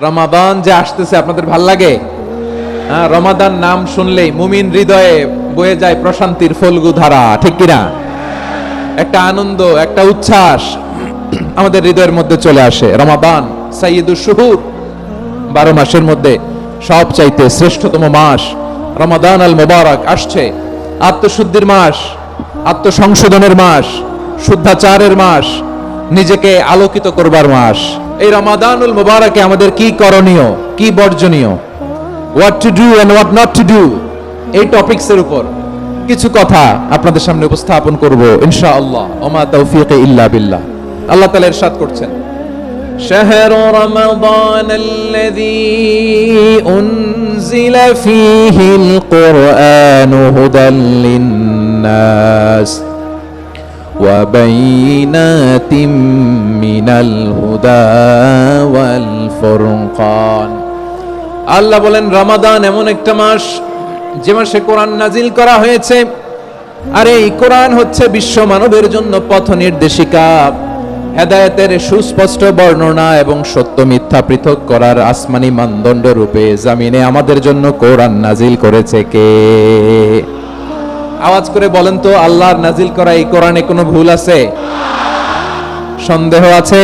রমাদান যে আসতেছে আপনাদের ভাল লাগে? হ্যাঁ, রমাদান নাম শুনলেই মুমিন হৃদয়ে বয়ে যায় প্রশান্তির ফল্গু ধারা, ঠিক কিনা? একটা আনন্দ, একটা উচ্ছ্বাস আমাদের হৃদয়ের মধ্যে চলে আসে। রমাদান সাইয়্যিদুশ শুহুর, 12 মাসের মধ্যে সবচাইতে শ্রেষ্ঠতম মাস রমাদান আল মুবারক আসছে। আত্মশুদ্ধির মাস, আত্মসংশোধনের মাস, শুদ্ধাচারের মাস, নিজেকে আলোকিত করবার মাস। এই রমাদানুল মুবারকে আমাদের কি করণীয়, কি বর্জনীয়, what to do and what not to do, এই টপিকসের উপর কিছু কথা আপনাদের সামনে উপস্থাপন করব ইনশাআল্লাহ। ওমা তাওফীকি ইল্লা বিল্লাহ। আল্লাহ তাআলা ইরশাদ করছেন, শাহরু রমাদান আল্লাযী উনজিলা ফীহিল কুরআনু হুদাল লিন-নাস ওয়া বাইনাতিম মিনাল হুদা ওয়াল ফুরকান। আল্লাহ বলেন রমাদান এমন একটা মাস যে মাসে কোরআন নাজিল করা হয়েছে, আর এই কোরআন হচ্ছে বিশ্ব মানবের জন্য পথ নির্দেশিকা, হেদায়েতের সুস্পষ্ট বর্ণনা এবং সত্য মিথ্যা পৃথক করার আসমানি মানদণ্ড রূপে জামিনে আমাদের জন্য কোরআন নাজিল করেছে কে? আওয়াজ করে বলেন তো, আল্লাহর নাজিল করা এই কোরআনে কোনো ভুল আছে? সন্দেহ আছে?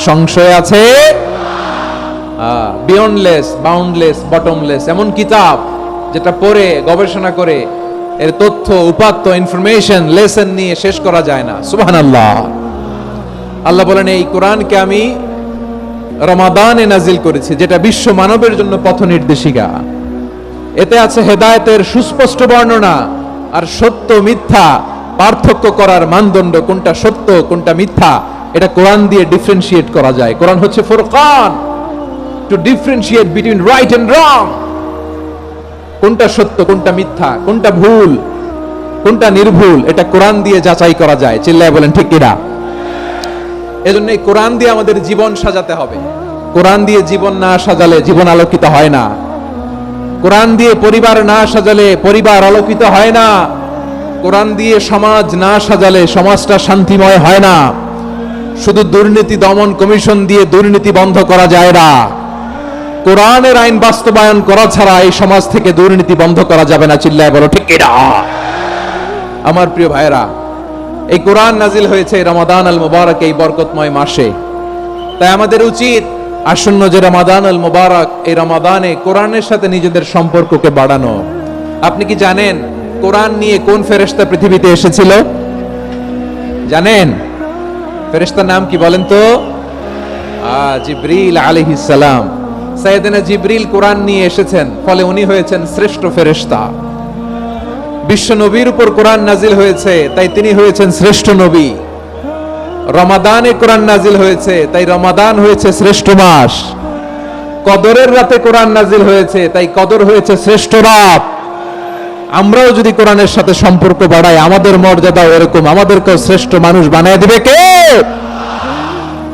সংশয় আছে? বিয়ন্ডলেস, বাউন্ডলেস, বটমলেস এমন কিতাব যেটা পড়ে গবেষণা করে এর তথ্য, উপাত্ত, ইনফরমেশন, লেসন নিয়ে শেষ করা যায় না। সুবহানাল্লাহ। আল্লাহ বলেন এই কোরআনকে আমি রমাদানে নাজিল করেছি, যেটা বিশ্ব মানবের জন্য পথ নির্দেশিকা। এতে আছে হেদায়েতের সুস্পষ্ট বর্ণনা আর সত্য মিথ্যা পার্থক্য করার মানদণ্ড, কোনটা সত্য কোনটা মিথ্যা এটা কোরআন দিয়ে ডিফারেন্সিয়েট করা যায়। কোরআন হচ্ছে ফুরকান, to differentiate between right and wrong. কোনটা সত্য, কোনটা মিথ্যা, কোনটা ভুল, কোনটা নির্ভুল, এটা কোরআন দিয়ে যাচাই করা যায়। চিল্লায় বলেন ঠিক কিনা? এজন্য এই কোরআন দিয়ে আমাদের জীবন সাজাতে হবে। কোরআন দিয়ে জীবন না সাজালে জীবন আলোকিত হয় না। কোরআন দিয়ে পরিবার না সাজালে পরিবার আলোকিত হয় না। কোরআন দিয়ে সমাজ না সাজালে সমাজটা শান্তিময় হয় না। শুধু দুর্নীতি দমন কমিশন দিয়ে দুর্নীতি বন্ধ করা যায় না। কোরআনের আইন বাস্তবায়ন করা ছাড়া এই সমাজ থেকে দুর্নীতি বন্ধ করা যাবে না। চিল্লায় বলো ঠিক কিনা? আমার প্রিয় ভাইরা, এই কোরআন নাজিল হয়েছে রমাদান আল মুবারক, এই বরকতময় মাসে। তাই আমাদের উচিত আসন্ন যে রমাদান আল মুবারক, এই রমাদানে কোরআনের সাথে নিজেদের সম্পর্ককে বাড়ানো। আপনি কি জানেন কোরআন নিয়ে কোন ফেরেশতা পৃথিবীতে এসেছিল? জানেন? ফেরেশতার নাম কি বলেন তো? জিবরিল আলাইহিস সালাম। সাইয়েদনা জিবরিল কোরআন নিয়ে এসেছেন, ফলে উনি হয়েছেন শ্রেষ্ঠ ফেরেশতা। বিশ্ব নবীর উপর কোরআন নাজিল হয়েছে, তাই তিনি হয়েছেন শ্রেষ্ঠ নবী। রমাদানে কোরআন নাজিল হয়েছে, তাই রমাদান হয়েছে শ্রেষ্ঠ মাস। কদরের রাতে কোরআন নাজিল হয়েছে, তাই কদর হয়েছে শ্রেষ্ঠ রাত। আমরাও যদি কোরআনের সাথে সম্পর্ক বাড়াই, আমাদের মর্যাদাও এরকম, আমাদেরকেও শ্রেষ্ঠ মানুষ বানায় দিবে কে?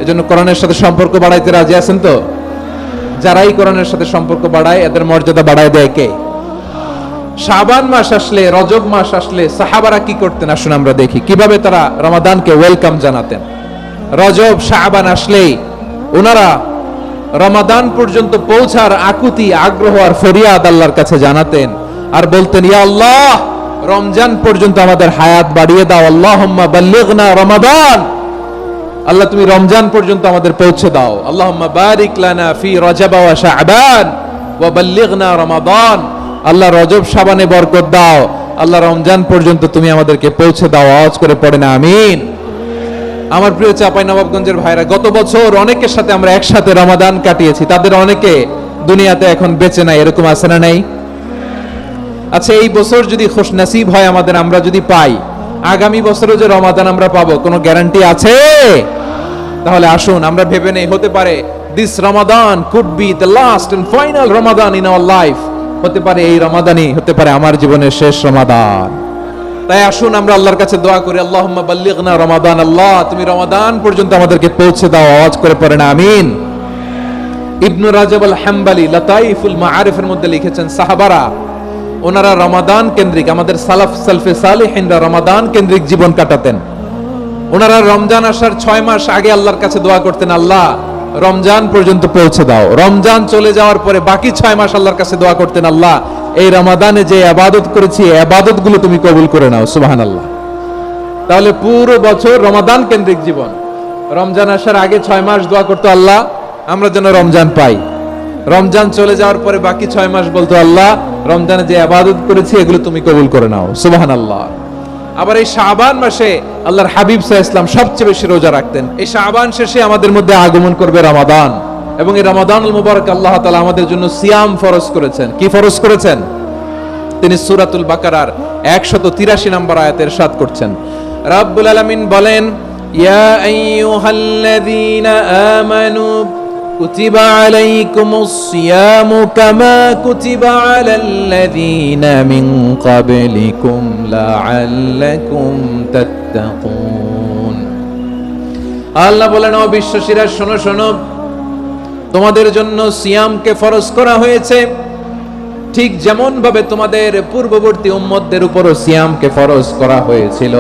এজন্য কোরআনের সাথে সম্পর্ক বাড়াইতে রাজি আছেন তো? যারাই কোরআনের সাথে সম্পর্ক বাড়ায় এদের মর্যাদা বাড়ায় দেয় কে? শাবান মাস আসলে, রজব মাস আসলে সাহাবারা কি করতেন আসুন আমরা দেখি কিভাবে তারা রমাদানকে ওয়েলকাম জানাতেন। রজব শাবান আসলেই ওনারা রমাদান পর্যন্ত পৌঁছার আকুতি, আগ্রহ আর ফরিয়াদ আল্লাহর কাছে জানাতেন আর বলতেন, ইয়া আল্লাহ, রমজান পর্যন্ত আমাদের হায়াত বাড়িয়ে দাও। আল্লাহুম্মা বাল্লিগনা রমাদান, আল্লাহ তুমি রমজান পর্যন্ত আমাদের পৌঁছে দাও। আল্লাহুম্মা বারিক লানা ফি রজব ওয়া শাবান ওয়া বাল্লিগনা রমাদান, আল্লাহ রজব শাবানে বরকত দাও, আল্লাহ রমজান পর্যন্ত তুমি আমাদেরকে পৌঁছে দাও। আওয়াজ করে পড়ে না আমিন। আমার প্রিয় চাঁপাইনবাবগঞ্জের ভাইরা, গত বছর অনেকের সাথে আমরা একসাথে রমাদান কাটিয়েছি, তাদের অনেকে দুনিয়াতে এখন বেঁচে নাই, এরকম আছে না নাই? আচ্ছা, এই বছর যদি খুশনসিব হয় আমাদের, আমরা যদি পাই, আগামী বছরও যে রমাদান আমরা পাবো কোনো গ্যারান্টি আছে? তাহলে আসুন আমরা ভেবে নেই, হতে পারে this Ramadan could be the last and final Ramadan in our life. হতে পারে এই রমাদানই হতে পারে আমার জীবনের শেষ রমাদান। তাই আসুন আমরা আল্লাহর কাছে দোয়া করি, আল্লাহুম্মা বাল্লিগনা রমাদান, আল্লাহ তুমি রমাদান পর্যন্ত আমাদেরকে পৌঁছে দাও। আওয়াজ করে পড়ে না আমিন। ইবনু রাজব আল হাম্বলি লাতাইফুল মাআরিফের মধ্যে লিখেছেন, সাহাবারা ওনারা রমাদান কেন্দ্রিক, আমাদের সালাফ সালফে সালেহিনরা রমাদান কেন্দ্রিক জীবন কাটাতেন। ওনারা রমজান আসার 6 মাস আগে আল্লাহর কাছে দোয়া করতেন, আল্লাহ রমজান পর্যন্ত পৌঁছে দাও। রমজান চলে যাওয়ার পরে বাকি 6 মাস আল্লাহর কাছে দোয়া করতেন, আল্লাহ এই রমাদানে যে ইবাদত করেছি এই ইবাদতগুলো তুমি কবুল করে নাও। সুবহানাল্লাহ। তাহলে পুরো বছর রমাদান কেন্দ্রিক জীবন। রমজান আসার আগে 6 মাস দোয়া করতো, আল্লাহ আমরা যেন রমজান পাই। রমজান চলে যাওয়ার পরে বাকি 6 মাস বলতো, আল্লাহ রমজানে যে ইবাদত করেছি এগুলো তুমি কবুল করে নাও। সুবহানাল্লাহ। আবার এই শাবান মাসে আল্লাহর হাবিব সাল্লাল্লাহু আলাইহি ওয়াসাল্লাম সবচেয়ে বেশি রোজা রাখতেন। এই শাবান শেষে আমাদের মধ্যে আগমন করবে রমাদান, এবং এই রমাদানুল মুবারক আল্লাহ তাআলা আমাদের জন্য সিয়াম ফরজ করেছেন। কি ফরজ করেছেন? তিনি সূরাতুল বাকারার 183 নম্বর আয়াতে ইরশাদ করছেন, রাব্বুল আলামিন বলেন, ইয়া আইয়ুহাল্লাযীনা আমানু কুতিবা আলাইকুমুস সিয়ামু কামা কুতিবা আলাল্লাযীনা মিন ক্বাবলিকুম লাআল্লাকুম তাত্তাকুন। আল্লাহ বলেন, ও বিশ্বাসীরা শোনো শোনো, তোমাদের জন্য সিয়ামকে ফরজ করা হয়েছে, ঠিক যেমন ভাবে তোমাদের পূর্ববর্তী উম্মতদের উপরও সিয়ামকে ফরজ করা হয়েছিল,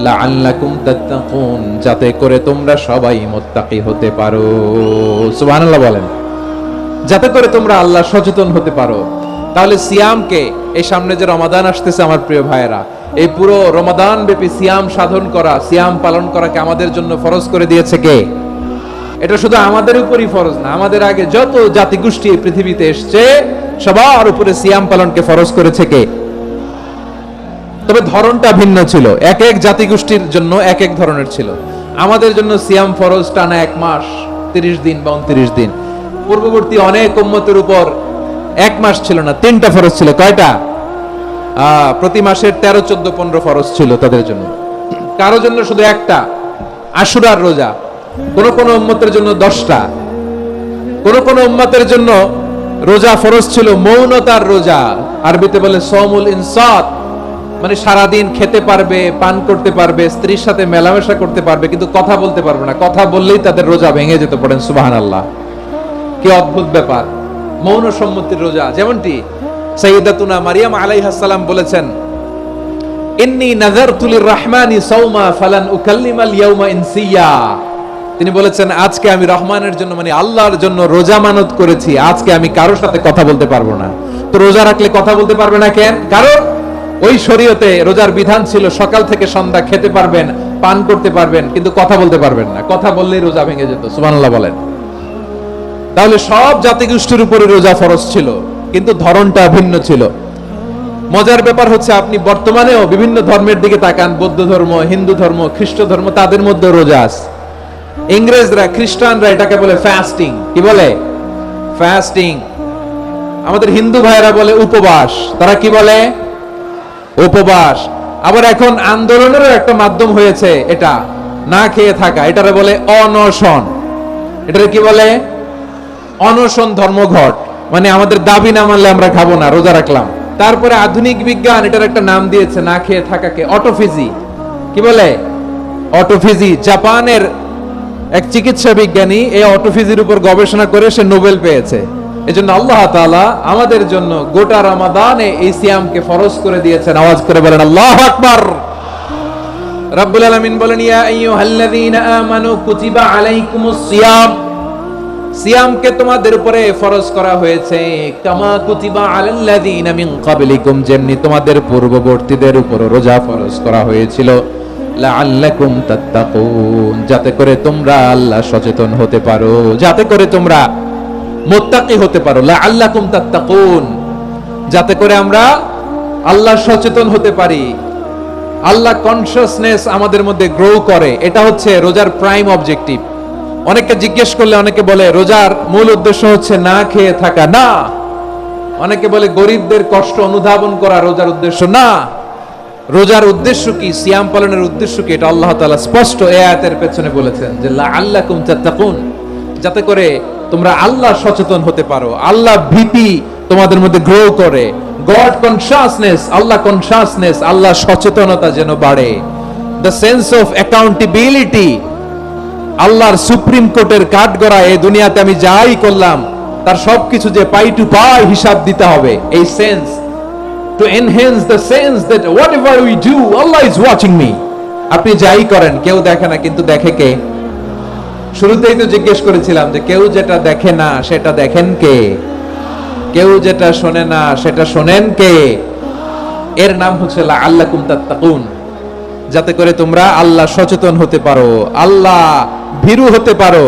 লাআল্লাকুম তাত্তাকুন, যাতে করে তোমরা সবাই মুত্তাকি হতে পারো। সুবহানাল্লাহ বলেন, যাতে করে তোমরা আল্লাহ সচেতন হতে পারো। তাহলে সিয়ামকে, এই সামনে যে রমাদান আসতেছে আমার প্রিয় ভাইয়েরা, এই পুরো রমাদান ব্যাপী সিয়াম সাধন করা, সিয়াম পালন করাকে আমাদের জন্য ফরজ করে দিয়েছে কে? এটা শুধু আমাদের উপরই ফরজ না, আমাদের আগে যত জাতিগোষ্ঠী এই পৃথিবীতে এসছে সবার উপরে সিয়াম পালনকে ফরজ করেছে কে? তবে ধরনটা ভিন্ন ছিল, এক এক জাতিগোষ্ঠীর জন্য এক এক ধরনের ছিল। আমাদের জন্য সিয়াম ফরজ টানা 1 মাস 30 দিন বা 29 দিন। পূর্ববর্তী অনেক উম্মতের উপর 1 মাস ছিল না, 3টা ফরজ ছিল। কয়টা? প্রতি মাসের 13, 14, 15 ফরজ ছিল তাদের জন্য। কারো জন্য শুধু একটা, আশুরার রোজা। কোন কোন উম্মতের জন্য 10টা। কোন কোন উম্মতের জন্য রোজা ফরজ ছিল মৌনতার রোজা, আরবিতে বলে সওমুল ইনসাত, মানে সারাদিন খেতে পারবে, পান করতে পারবে, স্ত্রীর সাথে মেলামেশা করতে পারবে, কিন্তু কথা বলতে পারবে না। কথা বললেই তাদের রোজা ভেঙে যেত। পড়েন সুবহানাল্লাহ। কি অদ্ভুত ব্যাপার! মৌন সম্মতির রোজা। যেমনটি সাইয়্যিদাতুনা মারিয়াম আলাইহাস সালাম বলেছেন, ইন্নী নাযারতু লির-রাহমানি সাওমা ফালান উকাল্লিমাল ইয়াওমা ইনসিয়া। তিনি বলেছেন, আজকে আমি রহমানের জন্য, মানে আল্লাহর জন্য রোজা মানত করেছি, আজকে আমি কারোর সাথে কথা বলতে পারবো না। তো রোজা রাখলে কথা বলতে পারবে না কেন? কারণ ওই শরীয়তে রোজার বিধান ছিল সকাল থেকে সন্ধ্যা খেতে পারবেন, পান করতে পারবেন, কিন্তু কথা বলতে পারবেন না। কথা বললেই রোজা ভেঙে যেত। সুবহানাল্লাহ বলেন। তাহলে সব জাতিগোষ্ঠীর উপরে রোজা ফরজ ছিল, কিন্তু ধরনটা ভিন্ন ছিল। মজার ব্যাপার হচ্ছে, আপনি বর্তমানেও বিভিন্ন ধর্মের দিকে তাকান, বৌদ্ধ ধর্ম, হিন্দু ধর্ম, খ্রিস্ট ধর্ম, তাদের মধ্যে রোজা আছে। ইংরেজরা, খ্রিস্টানরা এটাকে বলে ফাস্টিং। কি বলে? ফাস্টিং। আমাদের হিন্দু ভাইরা বলে উপবাস। তারা কি বলে? উপবাস। আবার এখন আন্দোলনেরও একটা মাধ্যম হয়েছে এটা, না খেয়ে থাকা। এটারে বলে অনশন। এটারে কি বলে? অনশন ধর্মঘট। মানে আমাদের দাবি না মানলে আমরা খাবো না, রোজা রাখলাম। তারপরে আধুনিক বিজ্ঞান এটার একটা নাম দিয়েছে না খেয়ে থাকাকে, অটোফিজি। কি বলে? অটোফিজি। জাপানের এক চিকিৎসা বিজ্ঞানী এই অটোফিজির উপর গবেষণা করে সে নোবেল পেয়েছে। এজন্য আল্লাহ তাআলা আমাদের জন্য গোটা রমাদানে এই সিয়ামকে ফরজ করে দিয়েছেন। আওয়াজ করে বলেন আল্লাহু আকবার। রাব্বুল আলামিন বলেন, ইয়া আইয়ুহাল্লাযীনা আমানু কুতিবা আলাইকুমুস সিয়াম, সিয়ামকে তোমাদের উপরে ফরজ করা হয়েছে, কামা কুতিবা আলাল্লাযীনা মিন ক্বাবলিকুম, যেমনি তোমাদের পূর্ববর্তীদের উপর রোজা ফরজ করা হয়েছিল, লাআল্লাকুম তাত্তাকুন, যাতে করে তোমরা আল্লাহ সচেতন হতে পারো, যাতে করে তোমরা মুত্তাকি হতে পারো। লাআল্লাকুম তাত্তাকুন, যাতে করে আমরা আল্লাহ সচেতন হতে পারি, আল্লাহ কনসিয়াসনেস আমাদের মধ্যে গ্রো করে। এটা হচ্ছে রোজার প্রাইম অবজেক্টিভ। অনেকে জিজ্ঞেস করলে অনেকে বলে রোজার মূল উদ্দেশ্য হচ্ছে না খেয়ে থাকা। না। অনেকে বলে গরিবদের কষ্ট অনুধাবন করা রোজার উদ্দেশ্য। না। রোজার উদ্দেশ্য কি? সিয়াম পালনের উদ্দেশ্য কি? এটা আল্লাহ তাআলা স্পষ্ট এই আয়াতের পেছনে বলেছেন যে লাআল্লাকুম তাত্তাকুন, যাতে করে তোমরা আল্লাহ সচেতন হতে পারো, আল্লাহ ভীতি তোমাদের মধ্যে গ্রো করে, গড কনসিয়াসনেস, আল্লাহ কনসিয়াসনেস, আল্লাহ সচেতনতা যেন বাড়ে, দ্য সেন্স অফ অ্যাকাউন্টেবিলিটি। আল্লাহর সুপ্রিম কোর্টের কাঠগড়া এই দুনিয়াতে আমি যাই করলাম তার সবকিছু যে পাই টু পাই হিসাব দিতে হবে, এই sense, to enhance the sense that whatever we do, Allah is watching me. আপনি যাই করেন কেউ দেখে না, কিন্তু দেখে কে? শুরুতেই তো জিজ্ঞেস করেছিলাম যে কেউ যেটা দেখে না সেটা দেখেন কে, কেউ যেটা শোনে না সেটা শোনেন কে? এর নাম হচ্ছে লাআল্লাকুম তাত্তাকুন, যাতে করে তোমরা আল্লাহ সচেতন হতে পারো, আল্লাহ ভীরু হতে পারো।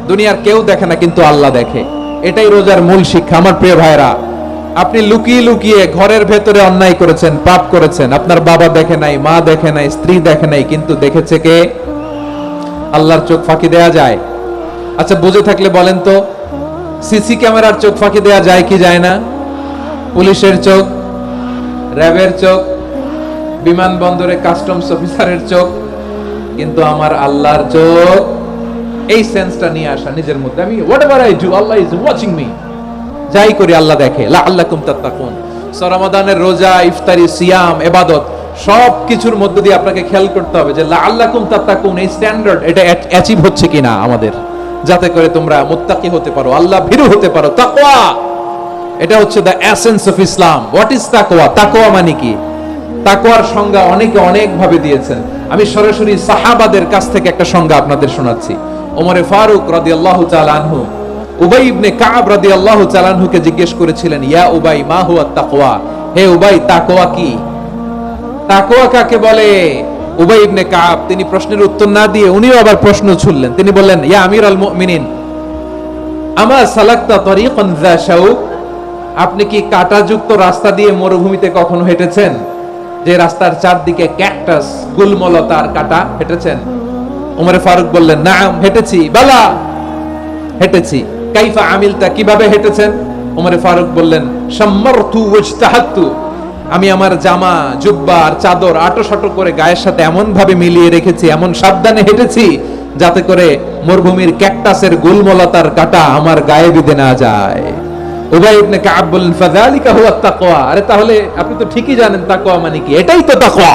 দুনিয়ার কেউ দেখে না, কিন্তু আল্লাহ দেখে। এটাই রোজার মূল শিক্ষা। আমার প্রিয় ভাইরা, আপনি লুকিয়ে লুকিয়ে ঘরের ভেতরে অন্যায় করেছেন, পাপ করেছেন, আপনার বাবা দেখে নাই, মা দেখে নাই, স্ত্রী দেখে নাই, কিন্তু দেখেছে কে? আল্লাহর চোখ ফাঁকি দেয়া যায়? আচ্ছা, বুঝে থাকলে বলেন তো, সিসি ক্যামেরার চোখ ফাঁকি দেয়া যায় কি যায় না? পুলিশের চোখ, র্যাবের চোখ, বিমানবন্দরে কাস্টমস অফিসারের চোখ, কিন্তু আমার আল্লাহর চোখ। এই সেন্সটা নিয়ে আসা নিজের মধ্যে, আমি whatever I do Allah is watching me, যাই করি আল্লাহ দেখে। লাআল্লাকুম তাত্তাকুন। রমাদানের রোজা, ইফতারি, সিয়াম, ইবাদত সব কিছুর মধ্য দিয়ে আপনাকে খেয়াল করতে হবে যে লাআল্লাকুম তাত্তাকুন এই স্ট্যান্ডার্ড এটা অ্যাচিভ হচ্ছে কিনা আমাদের, যাতে করে তোমরা মুত্তাকি হতে পারো, আল্লাহ ভীরু হতে পারো। তাকওয়া, এটা হচ্ছে the essence of Islam. What is তাকওয়া? তাকওয়া মানে কি? তাকওয়ার সংজ্ঞা অনেকে অনেক ভাবে দিয়েছেন। আমি সরাসরি সাহাবাদের কাছ থেকে একটা সংজ্ঞা আপনাদের শোনাচ্ছি। ওমরে ফারুক রাদিয়াল্লাহু তাআলা আনহু উবাই ইবনে কাব রাদিয়াল্লাহু তাআলা আনহুকে জিজ্ঞেস করেছিলেন, ইয়া উবাই মা হুয়া তাকওয়া? হে উবাই, তাকওয়া কি? তাকওয়া কাকে বলে? উবাই ইবনে কাব তিনি প্রশ্নের উত্তর না দিয়ে উনিও আবার প্রশ্ন ছুড়লেন। তিনি বললেন, ইয়া আমিরাল মুমিনিন, আমা সালাকতা তরিকান যা শাউক? আপনি কি কাঁটাযুক্ত রাস্তা দিয়ে মরুভূমিতে কখনো হেঁটেছেন, যে রাস্তার চারদিকে ক্যাকটাস, গুলমলতার কাঁটা? হেঁটেছেন? ওমরে ফারুক বললেন, নাম, হেঁটেছি। বালা, হেঁটেছি। কাইফা আমিলতা, কিভাবে হেঁটেছেন? ওমরে ফারুক বললেন, শাম্মারতু ওয়াজতাহাতু, আমি আমার জামা, জুব্বা আর চাদর আটোসাটো করে গায়ের সাথে এমন ভাবে মিলিয়ে রেখেছি, এমন সাবধানে হেঁটেছি যাতে করে মরুভূমির ক্যাকটাসের গুলমলতার কাঁটা আমার গায়ে বিঁধে না যায়। উবাই ইবনে কাব বললেন, ফাযালিকা হুয়া তাকওয়া। আরে তাহলে আপনি তো ঠিকই জানেন তাকওয়া মানে কি, এটাই তো তাকওয়া।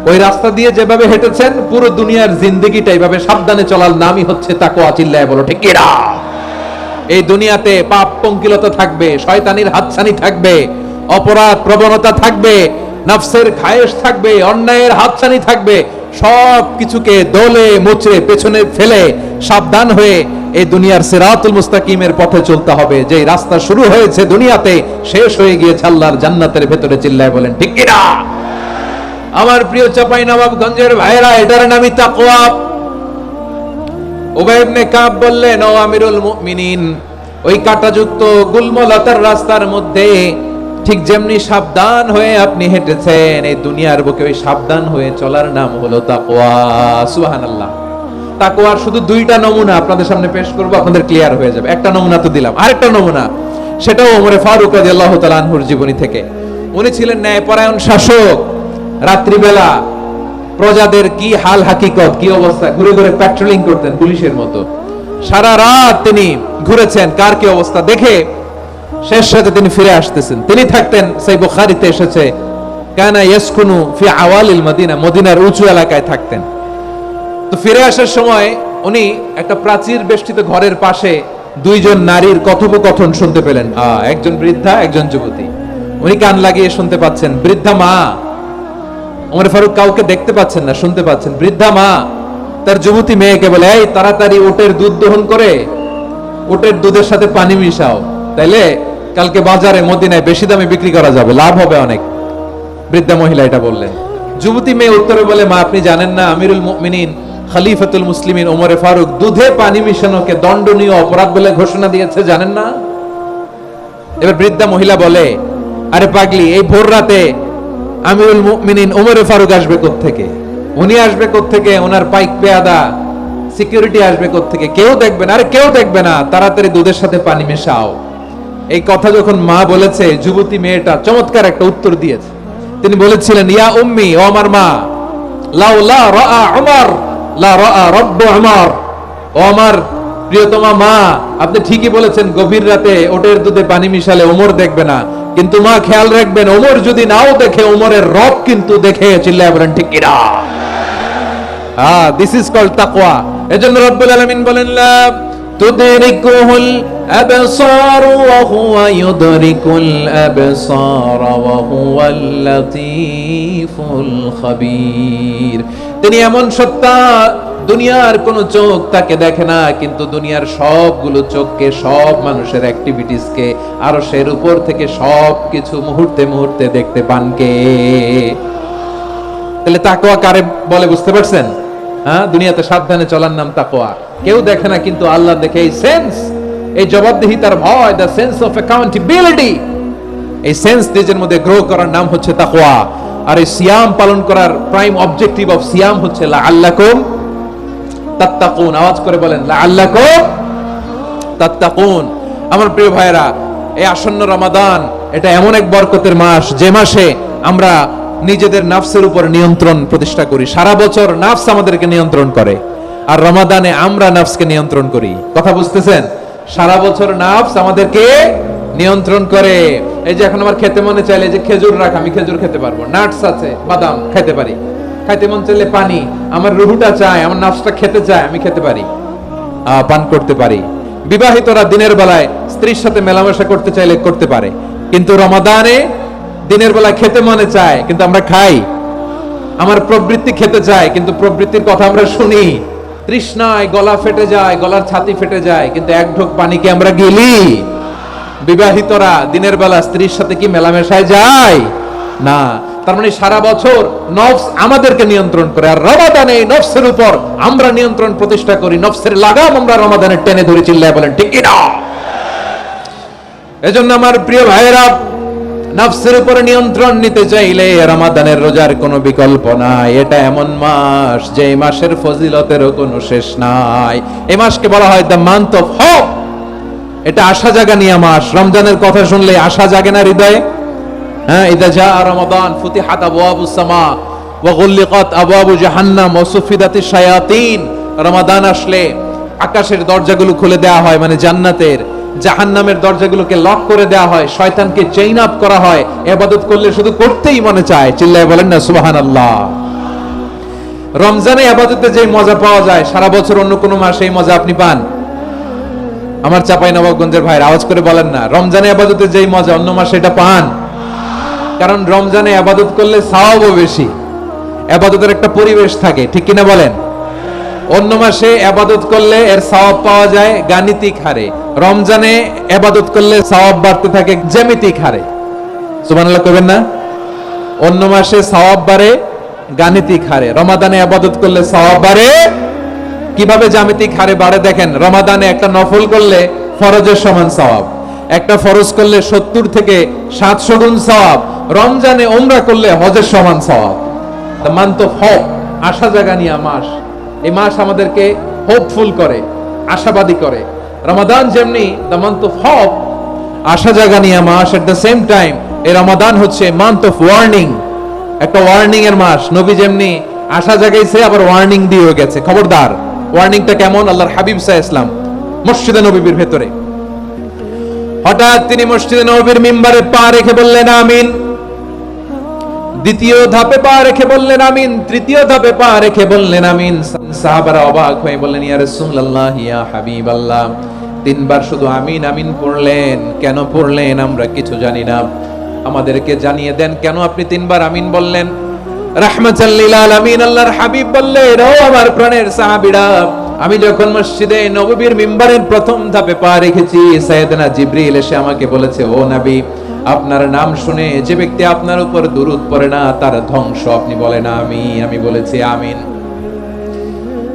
ওই রাস্তা দিয়ে যেভাবে হেঁটেছেন, পুরো দুনিয়ার জিন্দেগিটা এইভাবে সাবধানে চলার নামই হচ্ছে তাকওয়া। চিল্লায় বলো ঠিক কিনা? এই দুনিয়াতে পাপ পঙ্কিলতা থাকবে, শয়তানির হাতছানি থাকবে, অপরাধ প্রবণতা থাকবে, নফসের খায়েশ থাকবে, অন্যায়ের হাতছানি থাকবে। সব কিছুকে দলে মুচড়ে পেছনে ফেলে সাবধান হয়ে এই দুনিয়ার সিরাতুল মুস্তাকিমের পথে চলতে হবে। যে রাস্তা শুরু হয়েছে দুনিয়াতে, শেষ হয়ে গিয়েছে আল্লাহর জান্নাতের ভেতরে। চিল্লায় বলেন ঠিক কিনা? আমার প্রিয় চাঁপাইনবাবগঞ্জের ভাইরা, এটার নামই তাকওয়া। উবাই ইবনে কাব বললেন, ও আমিরুল মুমিনিন, ওই কাঁটাযুক্ত গুলমলতার রাস্তার মধ্যে ঠিক যেমনি সাবধান হয়ে আপনি হেঁটেছেন, এই দুনিয়ার বুকে ওই সাবধান হয়ে চলার নাম হলো তাকওয়া। সুবহানাল্লাহ। তাকওয়ার শুধু দুইটা নমুনা আপনাদের সামনে পেশ করব, আপনাদের ক্লিয়ার হয়ে যাবে। একটা নমুনা তো দিলাম, আরেকটা নমুনা, সেটাও ওমরে ফারুক রাদিয়াল্লাহু তাআলা আনহুর জীবনী থেকে। উনি ছিলেন ন্যায়পরায়ণ শাসক। রাত্রিবেলা প্রজাদের কি হাল হাকিকত, কি অবস্থা, ঘুরে ঘুরে প্যাট্রোলিং করতেন পুলিশের মতো। সারা রাত তিনি ঘুরেছেন কার কি অবস্থা দেখে, শেষ রাতে তিনি ফিরে আসতেছেন। তিনি থাকতেন, সেই বুখারীতে এসেছে, কানা ইয়াসকুনু ফি আওয়ালিল মদিনা, মদিনার উঁচু এলাকায় থাকতেন। তো ফিরে আসার সময় উনি একটা প্রাচীর বেষ্টিত ঘরের পাশে দুইজন নারীর কথোপকথন শুনতে পেলেন। একজন বৃদ্ধা, একজন যুবতী। উনি কান লাগিয়ে শুনতে পাচ্ছেন। বৃদ্ধা মা, ওমর ফারুক কাউকে দেখতে পাচ্ছেন না, শুনতে পাচ্ছেন। বৃদ্ধা মা তার যুবতী মেয়েকে বলে, এই তাড়াতাড়ি উটের দুধ দহন করে উটের দুধের সাথে পানি মিশাও, তাইলে কালকে বাজারে মদিনায় বেশি দামে বিক্রি করা যাবে, লাভ হবে অনেক। বৃদ্ধা মহিলা এটা বললেন। যুবতী মেয়ে উত্তরে বলে, মা আপনি জানেন না আমিরুল মুমিনিন খলিফাতুল মুসলিমিন ওমরে ফারুক দুধে পানি মিশানোকে দণ্ডনীয় অপরাধ বলে ঘোষণা দিয়েছে, জানেন না? এবার বৃদ্ধা মহিলা বলে, আরে পাগলি, এই ভোর রাতে আমিরুল মুমিনিন ওমরে ফারুক আসবে কোত্থেকে? উনি আসবে কোত্থেকে? ওনার পাইক পেয়াদা সিকিউরিটি আসবে কোত্থেকে? কেউ দেখবে না। আরে কেউ দেখবে না, তাড়াতাড়ি দুধের সাথে পানি মেশাও। এই কথা যখন মা বলেছে, যুবতী মেয়েটা চমৎকার একটা উত্তর দিয়েছে। তিনি বলেছিলেন, ইয়া উম্মি, ও আমার মা, লাউলা রাআ উমর লা রাআ রাব্বু উমর। ও আমার প্রিয়তমা মা, আপনি ঠিকই বলেছেন, গভীর রাতে ওটের দুধে পানি মিশালে ওমর দেখবে না, কিন্তু মা খেয়াল রাখবেন, ওমর যদি নাও দেখে, ওমরের রব কিন্তু দেখে। চিল্লায় বলেন ঠিক কিনা? দিস ইজ কল্ড তাকওয়া। এজন্য রব্বুল আলামিন বলেন, লা তুদরিকুহুল আবসার ওয়া হুয়া ইউদরিকুল আবসার ওয়া হুয়াল লাতীফুল খাবীর। তিনি এমন সত্তা, দুনিয়ার কোন চোখ তাকে দেখে না, কিন্তু দুনিয়ার সবগুলো চোখকে, সব মানুষের অ্যাক্টিভিটিসকে আরশের উপর থেকে সবকিছু মুহূর্তে মুহূর্তে দেখতে পান কে? তাহলে তাকওয়া কারে বলে বুঝতে পারছেন? হ্যাঁ, দুনিয়াতে সাবধানে চলার নাম তাকওয়া। কেউ দেখে না, কিন্তু আল্লাহ দেখে। এই সেন্স, এই জবাবদিহিতার ভয়, দ্য সেন্স অফ অ্যাকাউন্টেবিলিটি, এই সেন্স নিজের মধ্যে গ্রো করার নাম হচ্ছে তাকওয়া। আর এই সিয়াম পালন করার প্রাইম অবজেক্টিভ অফ সিয়াম হচ্ছে লাআল্লাকুম তাত্তাকুন। আওয়াজ করে বলেন লাআল্লাকুম তাত্তাকুন। আমার প্রিয় ভাইরা, এই আসন্ন রমাদান এটা এমন এক বরকতের মাস, যে মাসে আমরা নিজেদের নাফসের উপর নিয়ন্ত্রণ প্রতিষ্ঠা করি। সারা বছর নাফস আমাদেরকে নিয়ন্ত্রণ করে, আর রমাদানে আমরা নাফসকে নিয়ন্ত্রণ করি। কথা বুঝতেছেন? সারা বছর নাফস আমাদেরকে নিয়ন্ত্রণ করে। এই যে এখন আমার খেতে মনে চাইলে যে খেজুর রাখ, আমি খেজুর খেতে পারবো, নাটস আছে, বাদাম খেতে পারি। খাইতে মন চাইলে পানি, আমার রুহুটা চায়, আমার নাফসটা খেতে চায়, আমি খেতে পারি, পান করতে পারি। বিবাহিতরা দিনের বেলায় স্ত্রীর সাথে মেলামেশা করতে চাইলে করতে পারে, কিন্তু রমাদানে দিনের বেলায় খেতে মনে চায়, কিন্তু আমরা খাই। আমার প্রবৃত্তি খেতে চায়, কিন্তু প্রবৃত্তির কথা আমরা শুনি। তৃষ্ণায় গলা ফেটে যায়, গলার ছাতি ফেটে যায়, কিন্তু এক ঢোক পানিকে আমরা গিলি। বিবাহিতরা দিনের বেলা স্ত্রীর সাথে কি মেলামেশায় যায়? না। তার মানে সারা বছর নফস আমাদেরকে নিয়ন্ত্রণ করে, আর রমাদানে এই নফসের উপর আমরা নিয়ন্ত্রণ প্রতিষ্ঠা করি। নফসের লাগাম আমরা রমাদানে টেনে ধরে, চিল্লায় বলেন ঠিক কি না? এজন্য আমার প্রিয় ভাইয়েরা, নফসের উপরে নিয়ন্ত্রণ নিতে চাইলে রমাদানের রোজার কোনো বিকল্প নাই। এটা এমন মাস, যে মাসের ফজিলতেরও কোনো শেষ নাই। এই মাসকে বলা হয় দ্য মান্থ অফ হোপ। এটা আশা জাগানিয়া মাস। রমজানের কথা শুনলে আশা জাগে না হৃদয়ে? হ্যাঁ, ইদা জা রমাদান ফুতিহাত আবওয়াবুস সামা ওয়া গুল্লিকাত আবওয়াবু জাহান্নাম ওয়া সুফিদাতিশ শায়াতিন। রমাদান আসলে আকাশের দরজাগুলো খুলে দেওয়া হয়, মানে জান্নাতের। জাহান্নামের দরজাগুলোকে লক করে দেওয়া হয়, শয়তানকে চেইন আপ করা হয়। ইবাদত করলে শুধু করতেই মনে চায়, চিল্লায় বলেন না সুবহানাল্লাহ। রমজানে ইবাদতে যে মজা পাওয়া যায়, সারা বছর অন্য কোনো মাসে এই মজা আপনি পান? আমার চাঁপাইনবাবগঞ্জের ভাইরা আওয়াজ করে বলেন না, রমজানে ইবাদতে যেই মজা অন্য মাসে এটা পান? কারণ রমজানে ইবাদত করলে সওয়াবও বেশি, ইবাদতের একটা পরিবেশ থাকে, ঠিক কিনা বলেন? অন্য মাসে ইবাদত করলে এর সওয়াব পাওয়া যায় গাণিতিক হারে, রমজানে ইবাদত করলে সওয়াব বাড়তে থাকে জ্যামিতিক হারে। সুবহানাল্লাহ কইবেন না? অন্য মাসে সওয়াব বাড়ে গাণিতিক হারে, রমাদানে ইবাদত করলে সওয়াব বাড়ে কিভাবে? জ্যামিতিক হারে বাড়ে। দেখেন, রমাদানে একটা নফল করলে ফরজের সমান সওয়াব, একটা ফরজ করলে 70 থেকে 700 গুণ সওয়াব, রমজানে উমরা করলে হজের সমান সওয়াব। দ্য মান্থ অফ হোপ, আশা জাগানিয়া মাস। এই মাস আমাদেরকে হোপফুল করে, আশাবাদী করে। রমাদান যেমনি দ্য মান্থ অফ হোপ, আশা জাগানিয়া মাস, এট দ্য সেম টাইম এই রমাদান হচ্ছে মান্থ অফ ওয়ার্নিং, একটা ওয়ার্নিং এর মাস। নবী যেমনি আশা জাগাইছে, আবার ওয়ার্নিং দিয়েও গেছে, খবরদার। ওয়ার্নিংটা কেমন? আল্লাহর হাবিব সাল্লাল্লাহু আলাইহি ওয়াসাল্লাম মসজিদে নববীর ভেতরে, হঠাৎ তিনি মসজিদে নববীর মিম্বারে পা রেখে বললেন আমিন। দ্বিতীয় ধাপে পা রেখে বললেন আমিন, তৃতীয় ধাপে পা রেখে বললেন আমিন। সাহাবারা অবাক হয়ে বললেন, ইয়া রাসূলুল্লাহ, ইয়া হাবিবাল্লাহ, তিনবার শুধু আমিন আমিন পড়লেন, কেন পড়লেন আমরা কিছু জানি না, আমাদেরকে জানিয়ে দেন কেন আপনি তিনবার আমিন বললেন? রাহমাতাল লিল আলামিন আল্লাহর হাবিব বললেন, ও আমার প্রাণের সাহাবীরা, আমি যখন মসজিদে নববীর মিম্বারের প্রথম ধাপে পা রেখেছি, সাইয়েদনা জিবরিল এসে আমাকে বলেছে, ও নবী, আপনার নাম শুনে যে ব্যক্তি আপনার উপর দুরূদ পড়ে না তার ধ্বংস। আপনি বলেন আমিন। আমি বলেছি আমিন।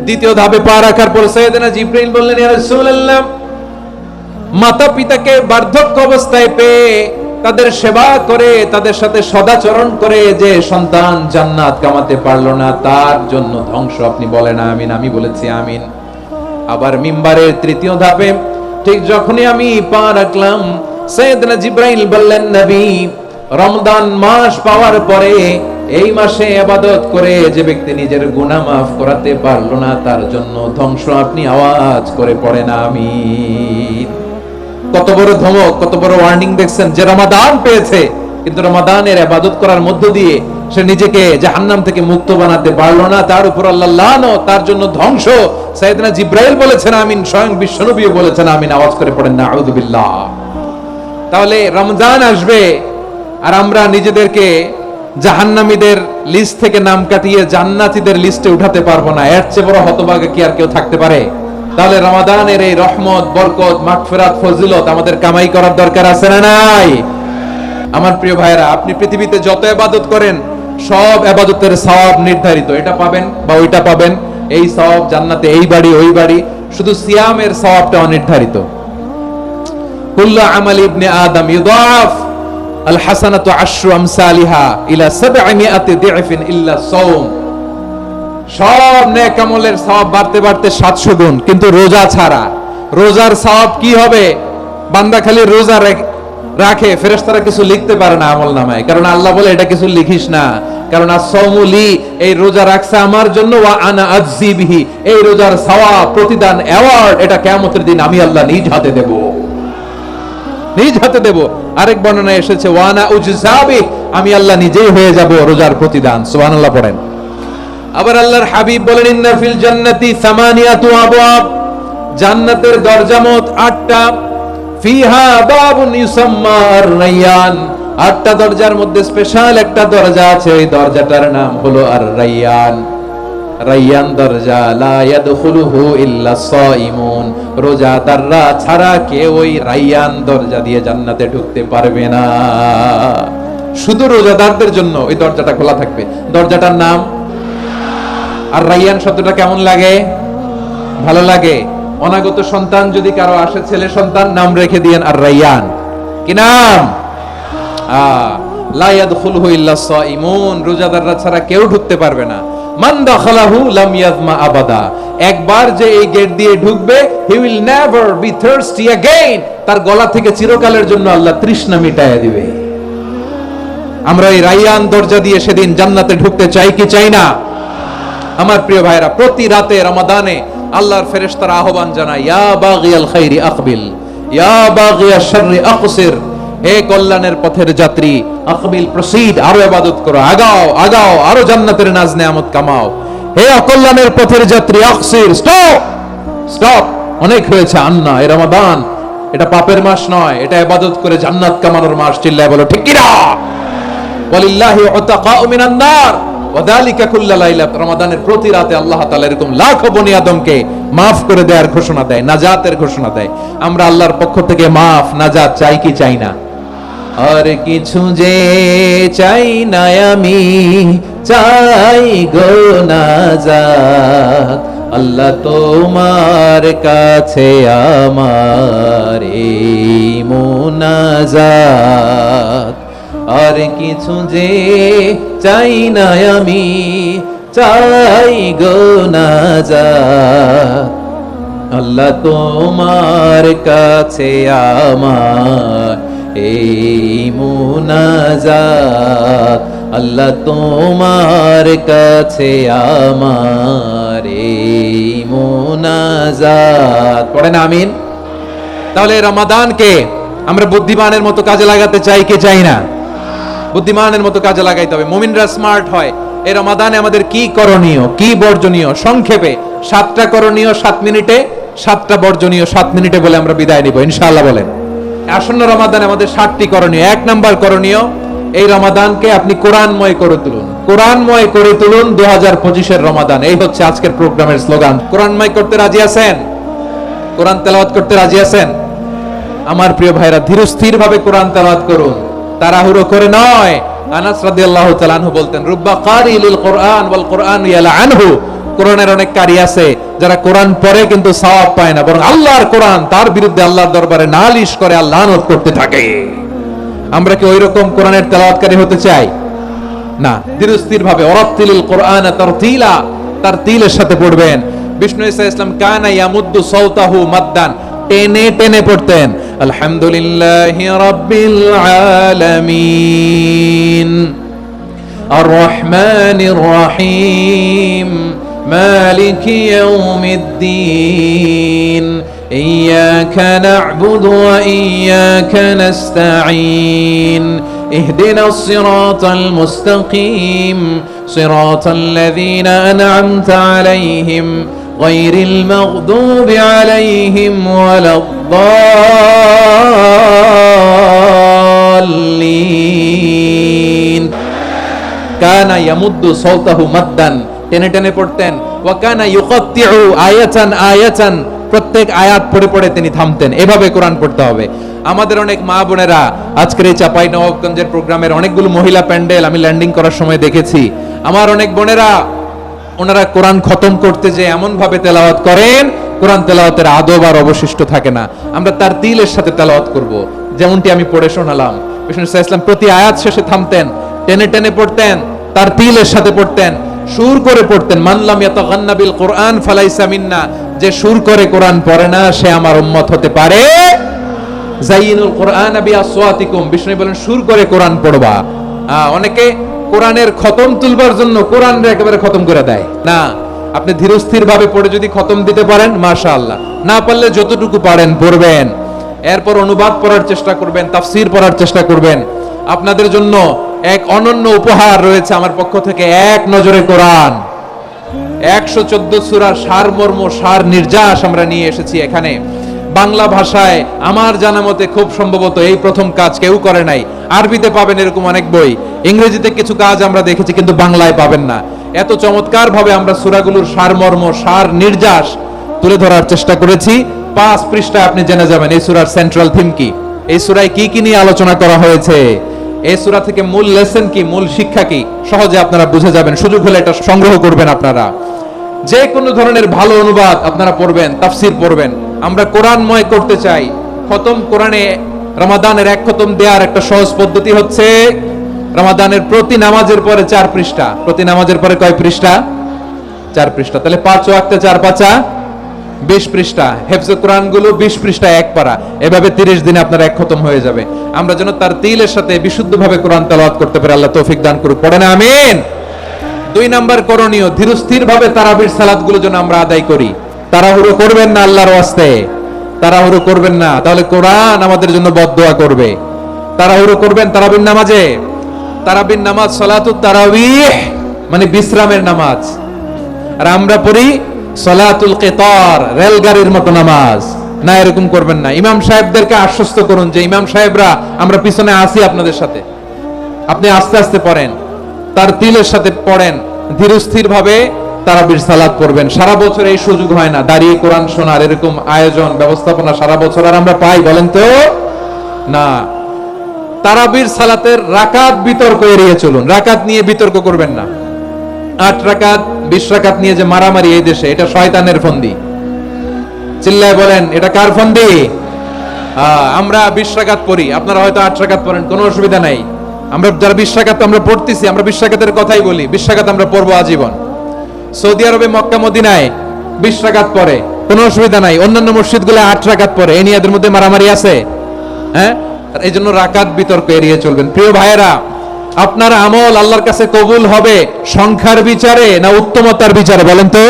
দ্বিতীয় ধাপে পা রাখার পর সাইয়েদনা জিবরিল বললেন, ইয়া রাসূলুল্লাহ, মাতা পিতাকে বার্ধক্য অবস্থায় পেয়ে তাদের সেবা করে, তাদের সাথে সদাচরণ করে যে সন্তান জান্নাত কামাতে পারলো না, তার জন্য ধ্বংস। আপনি বলেন আমিন। আমি বলেছি আমিন। আবার মিম্বারের তৃতীয় ধাপে ঠিক যখনই আমি পা রাখলাম, সাইয়েদনা জিবরাইল বললেন, নবী, রমজান মাস পাওয়ার পরে এই মাসে ইবাদত করে যে ব্যক্তি নিজের গুনাহ মাফ করাতে পারলো না, তার জন্য ধ্বংস। আপনি আওয়াজ করে পড়েন আমিন। কত বড় ধমক, কত বড় ওয়ার্নিং দেখছেন! যে রমাদান পেয়েছে, কিন্তু রমাদানের ইবাদত করার মধ্য দিয়ে সে নিজেকে জাহান্নাম থেকে মুক্ত বানাতে পারলো না, তার উপর আল্লাহ লানত, তার জন্য ধ্বংস। সাইয়েদনা জিবরাইল বলেছেন আমিন, স্বয়ং বিশ্বনবীও বলেছেন আমিন। আওয়াজ করে পড়েন না আউযু বিল্লাহ। তাহলে রমজান আসবে আর আমরা নিজেদেরকে জাহান্নামীদের লিস্ট থেকে নাম কাটিয়ে জান্নাতীদের লিস্টে উঠাতে পারবো না, এর চেয়ে বড় হতভাগা কি আর কেউ থাকতে পারে? তাহলে রমাদানের এই রহমত, বরকত, মাগফিরাত, ফজিলত আমাদের কামাই করার দরকার আছে না নাই? আমার প্রিয় ভাইরা, আপনি পৃথিবীতে যত ইবাদত করেন সব ইবাদতের সওয়াব নির্ধারিত, এটা পাবেন বা ওইটা পাবেন, এই সওয়াব জান্নাতে, এই বাড়ি ওই বাড়ি। শুধু সিয়ামের সওয়াবটা অনির্ধারিত। কুল্লু আমাল ইবনে আদম ইউদাফ আল হাসানাতু আশরু আমসালিহা ইলা 700 দি'ফিন ইল্লা সাওম। সব নেক আমলের সওয়াব বাড়তে বাড়তে 700 গুণ, কিন্তু রোজা ছাড়া। রোজার সওয়াব কি হবে? বান্দা খালি রোজা রাখে, ফেরেশতারা কিছু লিখতে পারে না আমল নামায়, কারণ আল্লাহ বলে এটা কিছু লিখিস না, কারণ as-সাওমুলি, এই রোজা রাখছে আমার জন্য, ওয়া আনা আজজি বিহি, এই রোজার সওয়াব, প্রতিদান, অ্যাওয়ার্ড এটা কিয়ামতের দিন আমি আল্লাহ নিজ হাতে দেব, নিজ হাতে দেব। আরেক বর্ণনায় এসেছে ওয়া আনা উজজাবি, আমি আল্লাহ নিজেই হয়ে যাব রোজার প্রতিদান। সুবহানাল্লাহ পড়েন। আবার আল্লাহর হাবিব বলেন ইন্না ফিল জান্নাতি সামানিয়াতু আবওয়াব, জান্নাতের দরজা মোট 8টা। ফিহা বাবুন ইউসাম্মা আর-রায়্যান, 8টা দরজার মধ্যে স্পেশাল একটা দরজা আছে, এই দরজাটার নাম হলো আর-রায়্যান। রায়্যান দরজা, লা ইয়াদখুলুহু ইল্লা সাইমুন, রোজাদাররা ছাড়া কেউ ওই রায়্যান দরজা দিয়ে জান্নাতে ঢুকতে পারবে না। শুধু রোজাদারদের জন্য ওই দরজাটা খোলা থাকবে। দরজাটার নাম আর রায়্যান। শব্দটা কেমন লাগে? ভালো লাগে। অনাগত সন্তান যদি কারো আসে, ছেলে সন্তান, নাম রেখে দিয়েন আর রায়্যান। কি নাম? লা ইয়াদখুলুহু ইল্লা সাইমুন, রোজাদাররা ছাড়া কেউ ঢুকতে পারবে না। মান দাখালাহু লাম ইয়াজমা আবাদা, একবার যে এই গেট দিয়ে ঢুকবে, he will never be thirsty again, তার গলা থেকে চিরকালের জন্য আল্লাহ তৃষ্ণা মিটায়া দিবে। আমরা এই রায়্যান দরজা দিয়ে সেদিন জান্নাতে ঢুকতে চাই কি চাই না? আমার প্রিয় ভাইরা, প্রতি রাতে রমাদানে আল্লাহর ফেরেশতারা আহ্বান জানায়, ইয়া বাগিয়াল খাইরি আকবিল, ইয়া বাগিয়াশ শাররি আকসির, হে কল্যাণের পথের যাত্রী, আকবিল, প্রসিড, আরো ইবাদত করো, আগাও আগাও, আরো জান্নাতের নাজ নেয়ামত কামাও। হে অকল্যাণের পথের যাত্রী, আকসির, স্টপ স্টপ, অনেক হয়েছে। আন্না, এই রমাদান এটা পাপের মাস নয়, এটা ইবাদত করে জান্নাত কামানোর মাস। চিল্লায় বলো ঠিক কি না? ওয়ালিল্লাহি উতাকাউ মিনান নার ওয়াদালিকা কুল্লা লাইলা, রমাদানের প্রতি রাতে আল্লাহ তাআলা এরকম লাখো বনি আদমকে maaf করে দেওয়ার ঘোষণা দেয়, নাজাতের ঘোষণা দেয়। আমরা আল্লাহর পক্ষ থেকে মাফ, নাজাত চাই কি চাই না? আর কিছু যে চাই না আমি, চাই গো নাজাত, আল্লাহ তোমার কাছে আমার এই মুনাজাত। আর কিছু যে চাই না আমি, চাই গো নাজাত, আল্লাহ তোমার কাছে আমার এই মুনাজাত, আল্লাহ তোমার কাছে আমার এই মুনাজাত। পড়েন আমিন। তাহলে রমাদানকে আমরা বুদ্ধিমানের মতো কাজে লাগাতে চাই কি চাই না? বুদ্ধিমানের মতো কাজে লাগাইতে হবে। মুমিনরা স্মার্ট হয়। এই রমাদানে আমাদের কি করণীয়, কি বর্জনীয়, সংক্ষেপে 7টা করণীয় 7 মিনিটে, 7টা বর্জনীয় 7 মিনিটে বলে আমরা বিদায় নিব ইনশাআল্লাহ। বলেন আসন্ন রমাদানে আমাদের 7টি করণীয়। 1 নাম্বার করণীয়, এই রমাদানকে আপনি কোরআনময় করে তুলুন। কোরআনময় করে তুলুন 2025 এর রমাদান। এই হচ্ছে আজকের প্রোগ্রামের স্লোগান। কোরআনময় করতে রাজি আছেন? কোরআন তেলাওয়াত করতে রাজি আছেন? আমার প্রিয় ভাইরা, ধীরস্থির ভাবে কোরআন তেলাওয়াত করুন, তাড়াহুড়ো করে নয়। আনাস রাদিয়াল্লাহু তাআলা আনহু বলতেন, রুব্বা কারিলিল কোরআন ওয়াল কোরআন ইয়ালআনহু, কোরআনের অনেক কারি আছে যারা কোরআন পড়ে কিন্তু সওয়াব পায় না, বরং আল্লাহর কোরআন তার বিরুদ্ধে আল্লাহর দরবারে নালিশ করে, আল্লাহ লানত করতে থাকে। আমরা কি ওইরকম কোরআনের তেলাওয়াতকারী হতে চাই? না। ধীরস্থির ভাবে, ওয়ারাতিলিল কোরআন তারতিলা, তারতিলের সাথে পড়বেন। বিষ্ণু ঈসা ইসলাম কানা ইয়ামুদ্দু সাওতাহু মাদ্দান, টেনে টেনে পড়তেন। আলহামদুলিল্লাহি রাব্বিল আলামিন আর রহমানির রহিম মালিকি ইয়াউমিদ্দিন ইয়্যাকা না'বুদু ওয়া ইয়্যাকা নাস্তাঈন ইহদিনাস সিরাতাল মুস্তাকিম সিরাতাল লাযীনা আন'আমতা আলাইহিম غير المغضوب عليهم ولا الضالين। কানা ইয়ামুদ্দু সাওতাহু মাদ্দান, টেনে টেনে পড়তেন। ওয়া কানা ইউকাত্তিউ আয়াতান আয়াতান, প্রত্যেক আয়াত পড়ে পড়ে তিনি থামতেন। এভাবে কোরআন পড়তে হবে। আমাদের অনেক মা বোনেরা আজকের এই চাঁপাইনবাবগঞ্জের প্রোগ্রামের অনেকগুলো মহিলা প্যান্ডেল আমি ল্যান্ডিং করার সময় দেখেছি। আমার অনেক বোনেরা ওনারা কোরআন খতম করতে যে এমন ভাবে তেলাওয়াত করেন, কোরআন তেলাওয়াতের আদব আর অবশিষ্ট থাকে না। আমরা তার তিলের সাথে তেলাওয়াত করব, যেমনটি আমি পড়ে শোনালাম। বিষ্ণু ইসলাম প্রতি আয়াত শেষে থামতেন, টেনে টেনে পড়তেন, তার তিলের সাথে পড়তেন, সুর করে পড়তেন। মানলাম ইয়াতাগান্না বিল কোরআন ফালাইসা মিন্না, যে সুর করে কোরআন পড়ে না সে আমার উম্মত হতে পারে। যাইনুল কোরআন বিআসওয়াতিকুম, বিষ্ণু বলেন সুর করে কোরআন পড়বা। অনেকে কোরআনের খতম তুলবার জন্য কোরআনরে একেবারে খতম করে দেয় না। আপনি ধীরস্থির ভাবে পড়ে যদি খতম দিতে পারেন মাশাআল্লাহ, না পারলে যতটুকু পারেন পড়বেন। এরপর অনুবাদ পড়ার চেষ্টা করবেন, তাফসীর পড়ার চেষ্টা করবেন। আপনাদের জন্য এক অনন্য উপহার রয়েছে আমার পক্ষ থেকে, এক নজরে কোরআন 114 সূরার সারমর্ম, সার নির্যাস আমরা নিয়ে এসেছি এখানে। বাংলা ভাষায় আমার জানা মতে খুব সম্ভবত এই প্রথম কাজ কেউ করে নাই। আরবিতে পাবেন এরকম অনেক বই, ইংরেজিতে কিছু কাজ আমরা দেখেছি, কিন্তু বাংলায় পাবেন না। এত চমৎকার ভাবে আমরা সূরাগুলোর সারমর্ম, সার নির্যাস তুলে ধরার চেষ্টা করেছি। 5 পৃষ্ঠা আপনি জেনে যাবেন এই সূরার সেন্ট্রাল থিম কি, এই সূরায় কি কি নিয়ে আলোচনা করা হয়েছে, এই সূরা থেকে মূল লেসন কি, মূল শিক্ষা কি, সহজে আপনারা বুঝে যাবেন। সুযোগ হলে এটা সংগ্রহ করবেন আপনারা। যে কোনো ধরনের ভালো অনুবাদ আপনারা পড়বেন, তাফসীর পড়বেন। আমরা কোরআনময় করতে চাই। খতম কোরআনে রমাদানের এক খতম দেওয়ার একটা সহজ পদ্ধতি হচ্ছে রমাদানের প্রতি নামাজের পরে 4 পৃষ্ঠা। প্রতি নামাজের পরে কয় পৃষ্ঠা? 4 পৃষ্ঠা। তাহলে 5 ওয়াক্তে 4 পাঁচা 20 পৃষ্ঠা। হেফজে কোরআন গুলো 20 পৃষ্ঠা এক পারা। এভাবে 30 দিনে আপনার এক খতম হয়ে যাবে। আমরা যেন তার তিলের সাথে বিশুদ্ধভাবে কোরআন তেলাওয়াত করতে পারি, আল্লাহ তৌফিক দান করুক। পড়েন আমিন। 2 নাম্বার করণীয়, ধীরস্থির ভাবে তারাবির সালাত গুলো যেন আমরা আদায় করি। তাড়াহুড়ো করবেন না আল্লাহর ওয়াস্তে, তাড়াহুড়ো করবেন না, তাহলে কোরআন আমাদের জন্য বদদোয়া করবে। তাড়াহুড়ো করবেন তারাবির নামাজে। তারাবির নামাজ সালাতুত তারাবিহ মানে বিশ্রামের নামাজ, আর আমরা পড়ি সালাতুল কিতার, রেলগাড়ির মতো নামাজ। না, এরকম করবেন না। ইমাম সাহেবদেরকে আশ্বস্ত করুন যে ইমাম সাহেবরা আমরা পিছনে আসি আপনাদের সাথে, আপনি আস্তে আস্তে পড়েন, তার তিলের সাথে পড়েন, ধীরস্থির ভাবে তারাবির সালাত পড়বেন। সারা বছর এই সুযোগ হয় না, দাঁড়িয়ে কোরআন শোনার এরকম আয়োজন ব্যবস্থাপনা সারা বছর আর আমরা পাই বলেন তো না। তারাবির সালাতের রাকাত বিতর্ক এড়িয়ে চলুন, রাকাত নিয়ে বিতর্ক করবেন না। 8 রাকাত 20 রাকাত নিয়ে যে মারামারি এই দেশে, এটা শয়তানের ফন্দি। চিল্লায় বলেন এটা কার ফন্দি? আমরা 20 রাকাত পড়ি, আপনারা হয়তো 8 রাকাত পড়েন, কোনো অসুবিধা নাই। আমরা যারা 20 রাকাত আমরা পড়তেছি, আমরা 20 রাকাতের কথাই বলি। 20 রাকাত আমরা পড়বো আজীবন। সৌদি আরবে মক্কা মদিনায় 20 রাকাত পড়ে, কোনো অসুবিধা নাই। অন্যান্য মসজিদগুলো 8 রাকাত পড়ে, এই নিয়ে এদের মধ্যে মারামারি আছে? হ্যাঁ, এই জন্য রাকাত বিতর্ক এড়িয়ে চলবেন। প্রিয় ভাইয়েরা, আপনার আমল আল্লাহর কাছে কবুল হবে সংখ্যার বিচারে না উত্তমতার বিচারে বলেন তো?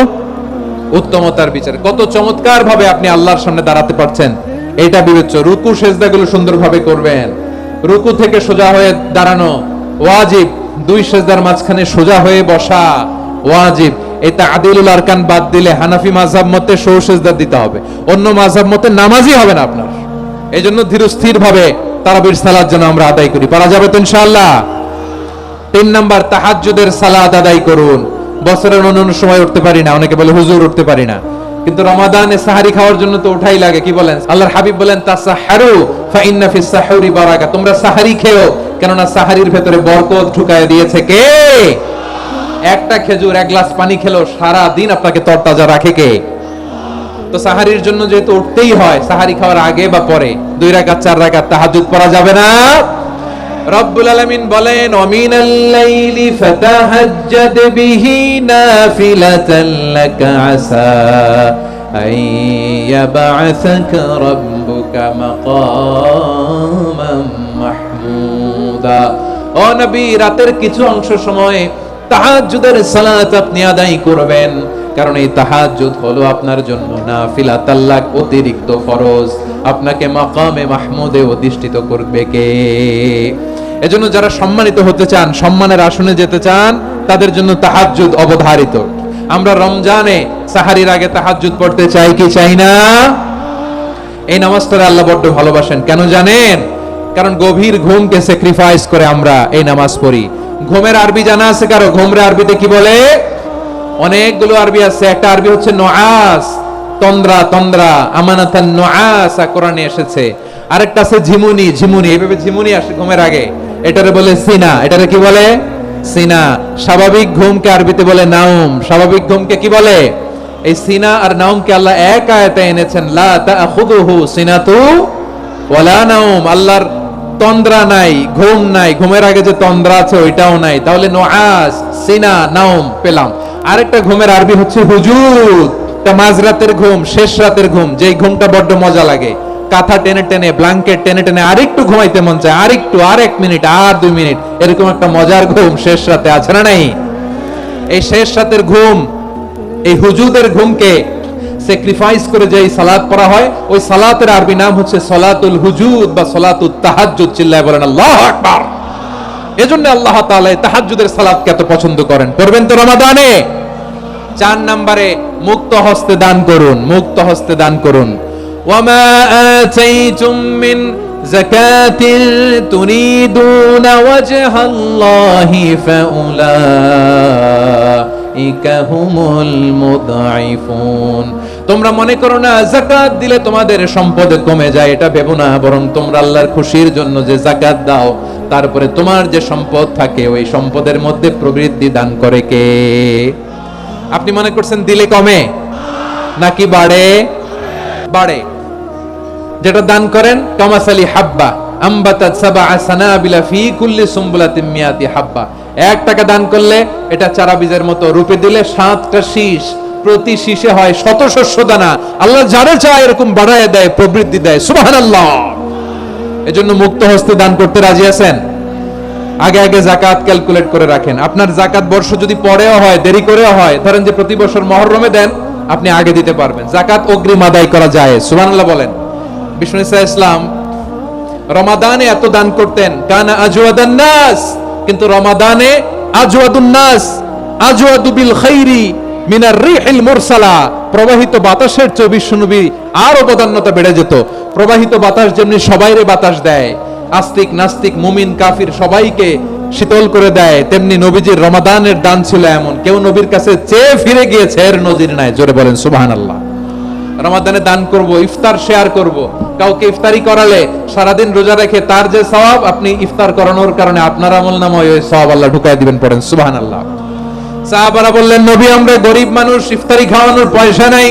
উত্তমতার বিচারে। কত চমৎকার ভাবে আপনি আল্লাহর সামনে দাঁড়াতে পারছেন এটা বিবেচ্য। রুকু সেজদাগুলো সুন্দরভাবে করবেন। রুকু থেকে সোজা হয়ে দাঁড়ানো ওয়াজিব, 2 সেজদার মাঝখানে সোজা হয়ে বসা ওয়াজিব। এটা আদিলুল আরকান বাদ দিলে হানাফি মাযহাব মতে সৌ সেজদা দিতে হবে, অন্য মাযহাব মতে নামাজই হবে না আপনার। এজন্য ধীরস্থির ভাবে তারাবির সালাত যেন আমরা আদায় করি। পারা যাবে তো ইনশাআল্লাহ। 3 নাম্বার, তাহাজ্জুদের সালাত আদায় করুন। বছরের অন্যান্য সময় উঠতে পারি না, অনেকে বলে হুজুর উঠতে পারি না, কিন্তু রমাদানে সাহারি খাওয়ার জন্য তো উঠাই লাগে। কি বলেন? আল্লাহর হাবিব বলেন তাসাহহারু ফা ইন্না ফিস সাহুরি বারাকা, তোমরা সাহারি খেও, কেননা সাহারির ভেতরে বরকত ঢুকায় দিয়েছে কে? একটা খেজুর, 1 গ্লাস পানি খেলেও সারা দিন আপনাকে তরতাজা রাখে কে? তো সাহারির জন্য যেহেতু উঠতেই হয়, সাহারি খাওয়ার আগে বা পরে 2 রাকাত 4 রাকাত তাহাজ্জুদ পড়া যাবে না। রব্বুল আলামিন বলেন ওয়ামিনাল লাইলি ফাতাহাজ্জাদ বিহি নাফিলাতান লাকা আসা আইয়াবআসাকা রাব্বুকা মাকামান মাহমুদা। ও নবী, রাতের কিছু অংশ সময় তাহাজ্জুদের সালাত আপনি আদায় করবেন, কারণ এই তাহাজ্জুদ হলো আপনার জন্য নাফিলা, তাল্লাক অতিরিক্ত ফরজ। আপনাকে মাকামে মাহমুদে অধিষ্ঠিত করবে কে? এজন্য যারা সম্মানিত হতে চান, সম্মানের আসনে যেতে চান, তাদের জন্য তাহাজ্জুদ অবধারিত। আমরা রমজানে সাহারির আগে তাহাজ্জুদ পড়তে চাই কি চাই না? এই নামাজটা আল্লাহ বড্ড ভালোবাসেন। কেন জানেন? কারণ গভীর ঘুমকে স্যাক্রিফাইস করে আমরা এই নামাজ পড়ি। ঘুমের আরবি জানা আছে কারো? ঘুমরে আরবিতে কি বলে? অনেকগুলো আরবি আছে। একটা আরবি হচ্ছে নুআস, তন্দ্রা, তন্দ্রা, আমানাতান নুআসা কোরআনে এসেছে। আরেকটা আছে ঝিমুনি, ঝিমুনি, এইভাবে ঝিমুনি আসে ঘুমের আগে, এটারে বলে সিনা। এটারে কি বলে? সিনা। স্বাভাবিক ঘুমকে আরবিতে বলে নাউম। স্বাভাবিক ঘুমকে কি বলে? এই সিনা আর নাউমকে আল্লাহ এক আয়াতে এনেছেন, লা তাখুযুহু সিনাতু ওয়ালা নাউম। আল্লাহর তন্দ্রা নাই, ঘুম নাই, ঘুমের আগে যে তন্দ্রা আছে ওইটাও নাই। তাহলে নুআস, সিনা, নাউম পেলাম। আরেকটা ঘুমের আরবি হচ্ছে হুজুদ, তা মাঝরাতের ঘুম, শেষ রাতের ঘুম, যেই ঘুমটা বড্ড মজা লাগে। কাঁথা টেনে টেনে, ব্ল্যাঙ্কেট টেনে টেনে আরেকটু ঘুমাইতে মন চায়, আরেকটু, আর 1 মিনিট, আর 2 মিনিট, এরকম একটা মজার ঘুম শেষ রাতে আছে না নাই? এই শেষ রাতের ঘুম, এই হুজুদের ঘুমকে স্যাক্রিফাইস করে যেই সালাত পড়া হয়, ওই সালাতের আরবি নাম হচ্ছে সালাতুল হুজুদ বা সালাতুত তাহাজ্জুদ। চিল্লায় বলেন আল্লাহু আকবার। এজন্য আল্লাহ তাআলা তাহাজ্জুদের সালাতকে এত পছন্দ করেন। পড়বেন তো রমাদানে। 4 নম্বরে মুক্ত হস্তে দান করুন, মুক্ত হস্তে দান করুন। ওয়ামা আতাইতুম মিন যাকাতিন তুরিদুনা ওয়াজহাল্লাহি ফাউলাইকা হুমুল মুদঈফুন। তোমরা মনে করো না যাকাত দিলে তোমাদের সম্পদ কমে যায়, এটা ভেবো না, বরং তোমরা আল্লাহর খুশির জন্য যে যাকাত দাও, তারপরে তোমার যে সম্পদ থাকে ওই সম্পদের মধ্যে প্রবৃদ্ধি দান করে কে? আপনি মনে করছেন দিলে কমে নাকি বাড়ে? বাড়ে। যেটা দান করেন কামাসালি হাব্বা আম্বাতাত সাবআ সানাবিলা ফি কুল্লি সুমবুলাতিন মিয়াতি হাব্বা। 1 টাকা দান করলে এটা চারা বীজের মতো, রূপে দিলে 7টা শীষ, প্রতি শীষে হয় শত শস্য দানা। আল্লাহ যারা চায় এরকম বাড়ায় দেয়, প্রবৃদ্ধি দেয়। সুবহানাল্লাহ। এজন্য মুক্ত হস্তে দান করতে রাজি আছেন? আগে আগে যাকাত ক্যালকুলেট করে রাখেন। আপনার যাকাত বর্ষ যদি পরেও হয়, দেরি করেও হয়, ধরেন যে প্রতি বছর মুহররমে দেন, আপনি আগে দিতে পারবেন। যাকাত অগ্রিম আদায় করা যায়। সুবহানাল্লাহ বলেন। বিষ্ণু ইসা ইসলাম রমাদানে এত দান করতেন, কানা আজওয়াদান নাস, কিন্তু রমাদানে আজওয়াদুন নাস আজওয়াদু বিল খাইরি মিনার রিহিল মুরসালা। প্রবাহিত বাতাসের চেয়ে বিশ্বনবী আরো বদান্যতা বেড়ে যেত। প্রবাহিত বাতাস যেমনি সবাইরে বাতাস দেয়, আস্তিক নাস্তিক মুমিন কাফির সবাইকে শীতল করে দেয়, তেমনি নবীজির রমাদানের দান ছিল এমন, কেউ নবীর কাছে চেয়ে ফিরে গিয়েছে এর নজির নাই। জোরে বলেন সুবহানাল্লাহ। রমাদানে দান করব, ইফতার শেয়ার করব। কাউকে ইফতারি করালে সারাদিন রোজা রেখে তার যে সওয়াব, আপনি ইফতার করানোর কারণে আপনার আমলনামায় ওই সওয়াব আল্লাহ ঢুকায় দিবেন। পড়েন সুবহানাল্লাহ। সাহাবারা বললেন, নবী আমরা গরিব মানুষ, ইফতারি খাওয়ানোর পয়সা নাই।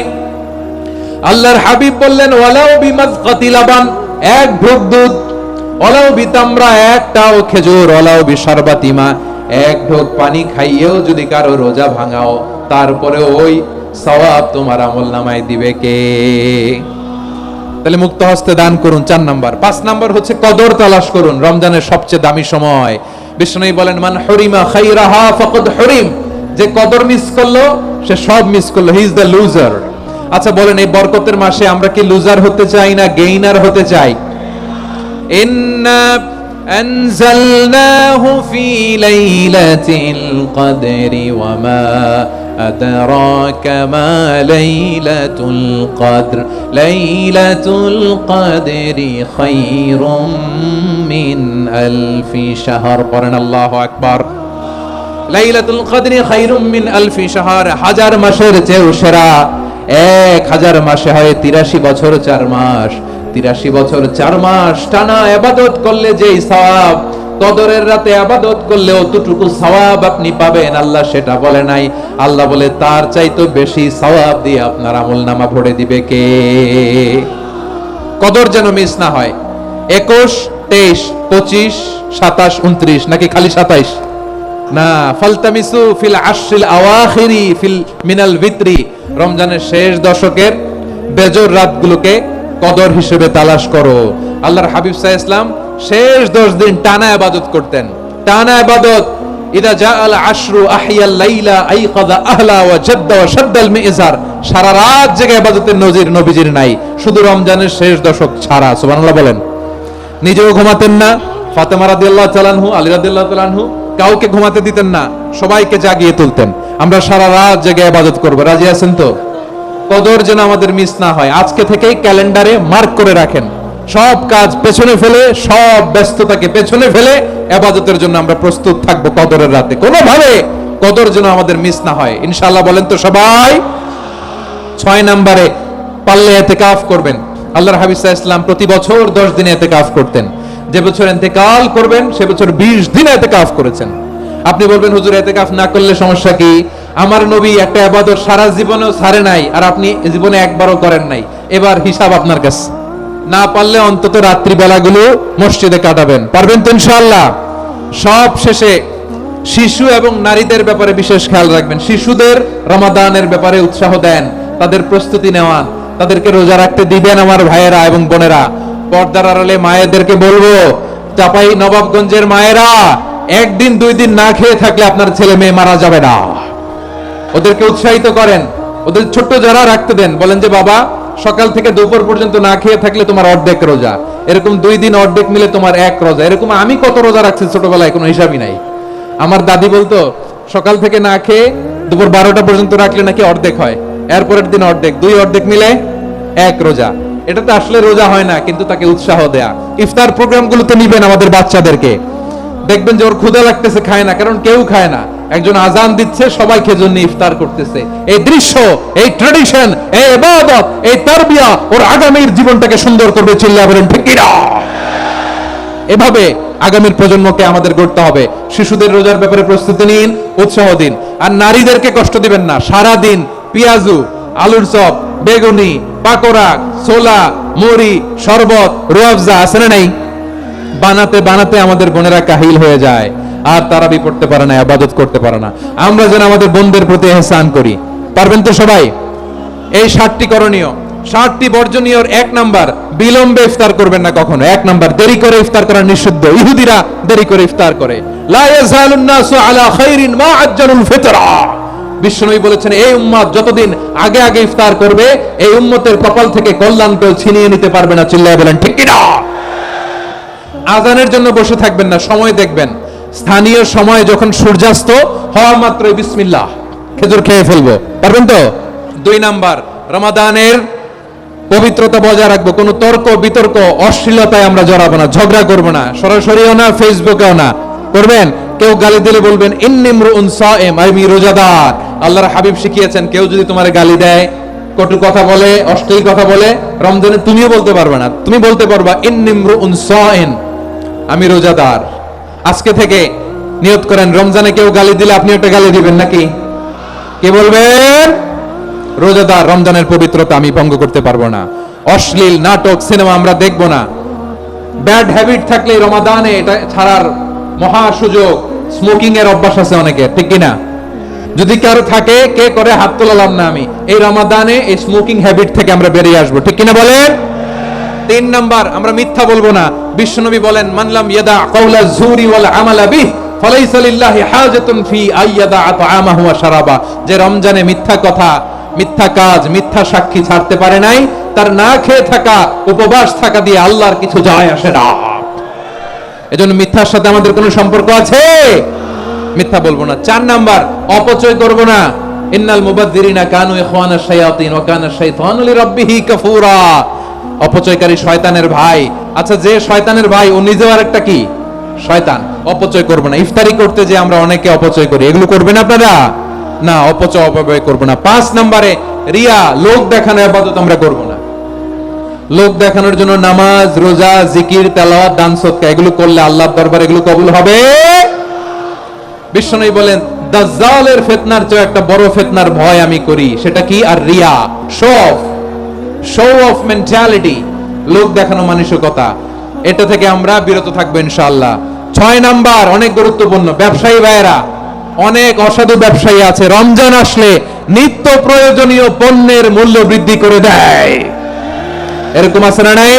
আল্লাহর হাবিব বললেন, ওয়ালাউ বিমাযকাতি লাবান, 1 ঢোক দুধ, ওয়ালাউ বিতামরা, 1টাও খেজুর, ওয়ালাউ বিশারবাতিমা, 1 ঢোক পানি খাইয়েও যদি কারো রোজা ভাঙাও, তারপরে ওই সওয়াব তোমার আমলনামায় দিবে কে? তাহলে মুক্ত হস্তে দান করুন 4 নাম্বার। 5 নাম্বার হচ্ছে কদর তালাশ করুন। রমজানের সবচেয়ে দামি সময়। বিষ্ণু বলেন, মান হুরিমা খাইরাহা ফাকাদ হুরিম, যে কদর মিস করলো সে সব মিস করলো, হি ইজ দ্য লুজার। আচ্ছা বলেন, এই বরকতের মাসে আমরা কি লুজার হতে চাই না গেইনার হতে চাই? ইন্না আনজালনাহু ফি লাইলাতিল কদরি ওয়া মা আদরাকা মা লাইলাতুল কদর লাইলাতুল কদরি খায়রুম মিন আলফি শাহর। পড়েন আল্লাহু আকবার। লাইলাতুল কদরি খায়রুম মিন আলফি শাহর, 1000 মাসের চেয়েও সেরা। 1000 মাসে হয় 83 বছর 4 মাস। 83 বছর 4 মাস টানা ইবাদত করলে যেই সওয়াব, কদরের রাতে ইবাদত করলে অতটুকু সওয়াব আপনি পাবেন, আল্লাহ সেটা বলে নাই। আল্লাহ বলে তার চাইতে বেশি সওয়াব দিয়ে আপনার আমলনামা ভরে দিবে কে? কদর যেন মিস না হয়। 21, 23, 25, 27, 29 নাকি খালি 27? না, ফালতামিসু ফিল আশরিল আওয়াখিরি ফিল মিনাল ভিতরি, রমজানের শেষ দশকের বেজর রাতগুলোকে কদর হিসেবে তালাশ করো। আল্লাহর হাবিব সাল্লাল্লাহু আলাইহি ওয়াসাল্লাম শেষ 10 দিন টানা ইবাদত করতেন, টানা ইবাদত। ইদা জাআল আশরু আহিয়াল লাইলা আইকাযা আহলা ওয়া জাদ্দা ওয়া শাদ্দাল মিজার। সারা রাত জেগে ইবাদতের নজির নবীজির নাই, শুধু রমজানের শেষ দশক ছাড়া। সুবহানাল্লাহ বলেন। নিজেও ঘুমাতেন না। ফাতেমা রাদিয়াল্লাহু তাআলা আনহু, আলী রাদিয়াল্লাহু তাআলা আনহু কাউকে ঘুমাতে দিতেন না, সবাইকে জাগিয়ে তুলতেন। আমরা সারা রাত জেগে ইবাদত করব। রাজি আছেন তো? কদর যেন আমাদের মিস না হয়। আজকে থেকেই ক্যালেন্ডারে মার্ক করে রাখেন, সব কাজ পেছনে ফেলে, সব ব্যস্ততাকে পেছনে ফেলে ইবাদতের জন্য আমরা প্রস্তুত থাকবো কদরের রাতে। কোনোভাবে কদর যেন আমাদের মিস না হয়, ইনশাআল্লাহ বলেন তো সবাই। 6 নম্বরে পারলে ইতিকাফ করবেন। আল্লাহর হাবিব সাল্লাল্লাহু আলাইহি ওয়াসাল্লাম প্রতি বছর 10 দিন ইতিকাফ করতেন। যে বছর ইন্তেকাল করবেন সে বছর 20 দিন ইতিকাফ করেছেন। আপনি বলবেন হুজুর ইতিকাফ না করলে সমস্যা কি? আমার নবী একটা ইবাদত সারা জীবনেও ছাড়ে নাই, আর আপনি জীবনে একবারও করেন নাই। এবার হিসাব আপনার কাছে। না পারলে অন্তত রাত্রি বেলাগুলো মসজিদে কাটাবেন, পারবেন তো ইনশাআল্লাহ। সব শেষে শিশু এবং নারীদের ব্যাপারে বিশেষ খেয়াল রাখবেন। শিশুদের রমাদানের ব্যাপারে উৎসাহ দেন, তাদের প্রস্তুতি নেওয়ান, তাদেরকে রোজা রাখতে দিবেন। আমার ভাইয়েরা এবং বোনেরা, পর্দার আড়ালে মায়েদেরকে বলবো, চাপাই নবাবগঞ্জের মায়েরা, একদিন 2 দিন না খেয়ে থাকলে আপনার ছেলে মেয়ে মারা যাবে না। ওদেরকে উৎসাহিত করেন, ওদের ছোট্ট যারা রাখতে দেন, বলেন যে বাবা সকাল থেকে দুপুর পর্যন্ত না খেয়ে থাকলে তোমার অর্ধেক রোজা, এরকম 2 দিন অর্ধেক মিলে তোমার 1 রোজা। এরকম আমি কত রোজা রাখছি ছোটবেলায় কোনো হিসাবই নাই। আমার দাদি বলতো সকাল থেকে না খেয়ে দুপুর 12টা পর্যন্ত রাখলে নাকি অর্ধেক হয়, এরপরের দিন অর্ধেক, 2 অর্ধেক মিলে 1 রোজা। এটা তো আসলে রোজা হয় না, কিন্তু তাকে উৎসাহ দেয়া। ইফতার প্রোগ্রামগুলোতে নিবেন আমাদের বাচ্চাদেরকে, দেখবেন যে ওর ক্ষুধা লাগতেছে, খায় না, কারণ কেউ খায় না। একজন আজান দিচ্ছে, সবাই খেজুর ইফতার করতেছে। এই দৃশ্য, এই ট্র্যাডিশন, এই ইবাদত, এই তারবিয়া ওর আগামীর জীবনটাকে সুন্দর করবে। চিল্লায়া বলেন ঠিক কি না? এভাবে আগামীর প্রজন্মকে আমাদের গড়তে হবে। শিশুদের রোজার ব্যাপারে প্রস্তুতি নিন, উৎসাহ দিন। আর নারীদেরকে কষ্ট দিবেন না। সারা দিন পেঁয়াজু, আলুর চপ, বেগুনি, পাকোড়া, ছোলা, মুড়ি, শরবত, রুয়াফজা আছে না নাই, বানাতে বানাতে আমাদের বোনেরা কাহিল হয়ে যায়, আর তারাবি পড়তে পারে না, ইবাদত করতে পারে না। আমরা যেন আমাদের বোনদের প্রতি ইহসান করি, পারবেন তো সবাই? এই 7টি করণীয়, 7টি বর্জনীয়। 1 নাম্বার, বিলম্বে ইফতার করবেন না কখনো। 1 নাম্বার, দেরি করে ইফতার করা নিষিদ্ধ। ইহুদিরা দেরি করে ইফতার করে। লা ইয়াজালুন নাসু আলা খাইরিন মা আজ্জালুল ফিতরা। বিশ্বনবী বলেছেন এই উম্মত যতদিন আগে আগে ইফতার করবে, এই উম্মতের কপাল থেকে কল্যাণ কেউ ছিনিয়ে নিতে পারবে না। চিল্লায়া বলেন ঠিক কি না? আজানের জন্য বসে থাকবেন না, সময় দেখবেন। স্থানীয় সময় যখন সূর্যাস্ত হওয়া মাত্রই বিসমিল্লাহ, খেজুর খেয়ে ফেলবো, পারবেন তো? 2 নাম্বার, রমাদানের পবিত্রতা বজায় রাখবো। কোনো তর্ক বিতর্ক অশ্লীলতায় আমরা জড়াবো না, ঝগড়া করবো না, সরাসরিও না, ফেসবুকেও না। করবেন? কেউ গালি দিলে বলবেন ইন্নিমরুন সায়েম, আমি রোজাদার। আল্লাহর হাবিব শিখিয়েছেন, কেউ যদি তোমার গালি দেয়, কটু কথা বলে, অশ্লীল কথা বলে, রমজানে তুমিও বলতে পারবে না। তুমি বলতে পারবা ইন্নিমরুন সায়েম, আমি রোজাদার। আজকে থেকে নিয়ত করেন, রমজানে কেউ গালি দিলে আপনি একটা গালি দিবেন নাকি? কে বলবেন? রোজাদার। রমজানের পবিত্রতা আমি ভঙ্গ করতে পারবো না। অশ্লীল নাটক, সিনেমা আমরা দেখবো না। ব্যাড হ্যাবিট থাকলে রমাদানে এটা ছাড়ার মহা সুযোগ। স্মোকিং এর অভ্যাস আছে অনেকের, ঠিক কিনা? যদি কারো থাকে, কে করে হাত তোলালাম না আমি। এই রমাদানে এই স্মোকিং হ্যাবিট থেকে আমরা বেরিয়ে আসবো, ঠিক কিনা বলেন? 3 নাম্বার, আমরা মিথ্যা বলবো না। বিশ্বনবী বলেন মানলাম ইয়াদা কাওলা যুরি ওয়াল আমালা বিহি ফালাইসা লিল্লাহি হাজাতুন ফি আইয়াদা তাআমাহু ওয়া শারাবা। যে রমজানে মিথ্যা কথা, মিথ্যা কাজ, মিথ্যা সাক্ষী ছাড়তে পারে নাই, তার না খেয়ে থাকা, উপবাস থাকা দিয়ে আল্লাহর কিছু যায় আসে না। এজন্য মিথ্যার সাথে আমাদের কোনো সম্পর্ক আছে? মিথ্যা বলবো না। 4 নাম্বার, অপচয় করব না। ইন্নাল মুবাযযিরিনা কানু ইখওয়ানাশ শায়াতিন ওয়া কানা শাইতানু লিরাব্বিহি কাফুরা। অপচয়কারী শয়তানের ভাই। আচ্ছা, যে শয়তানের ভাই ও নিজেও আরেকটা কি? শয়তান। অপচয় করব না। ইফতারি করতে যে আমরা অনেকে অপচয় করি, এগুলো করবেন আপনারা না। অপচয় অপব্যয় করব না। 5 নম্বরে, রিয়া, লোক দেখানো ইবাদত আমরা করব না। লোক দেখানোর জন্য নামাজ, রোজা, জিকির, তেলাওয়াত, দান সদকা এগুলো করলে আল্লাহর দরবারে এগুলো কবুল হবে। বিশ্বনবী বলেন দাজ্জালের ফিতনার চেয়ে একটা বড় ফিতনার ভয় আমি করি, সেটা কি? আর রিয়া, শো অফ মেন্টালিটি, লোক দেখানো মানসিকতা। এটা থেকে আমরা বিরত থাকবো ইনশাআল্লাহ। 6 নাম্বার, অনেক গুরুত্বপূর্ণ, ব্যবসায়ী ভাইয়েরা। অনেক অসাধু ব্যবসায়ী আছে, রমজান আসলে নিত্য প্রয়োজনীয় পণ্যের মূল্য বৃদ্ধি করে দেয়। এরকম আছে না নাই?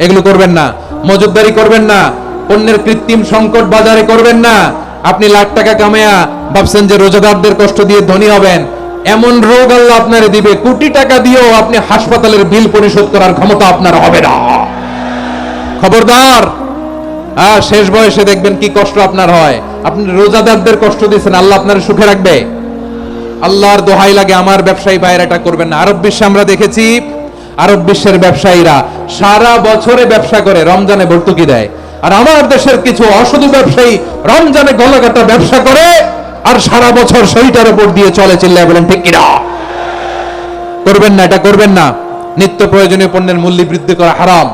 এগুলো করবেন না। মজুদদারি করবেন না। পণ্যের কৃত্রিম সংকট বাজারে করবেন না। আপনি লাখ টাকা কামায়া ভাবছেন যে রোজাদারদের কষ্ট দিয়ে ধনী হবেন, এমন রোগ আল্লাহ আপনারে দিবে, কোটি টাকা দিয়েও আপনি হাসপাতালের বিল পরিশোধ করার ক্ষমতা আপনার হবে না। খবরদার। শেষ বয়সে দেখবেন কি কষ্ট আপনার হয়। আপনি রোজাদারদের কষ্ট দিয়েছেন, আল্লাহ আপনার সুখে রাখবে? আল্লাহর দোহাই লাগে, আমার ব্যবসায়ী ভাইয়েরা এটা করবেন না। আরব বিশ্বে আমরা দেখেছি আরব বিশ্বের ব্যবসায়ীরা সারা বছরে ব্যবসা করে, রমজানে ভর্তুকি দেয়। আর আমার দেশের কিছু অসাধু ব্যবসায়ী রমজানে গলাকাটা ব্যবসা করে আর সারা বছর সেইটার উপর দিয়ে চলে, চিল্লায় বলেন ঠিক কিনা? করবেন না, এটা করবেন না। নিত্য প্রয়োজনীয় পণ্যের মূল্য বৃদ্ধি করা হারাম,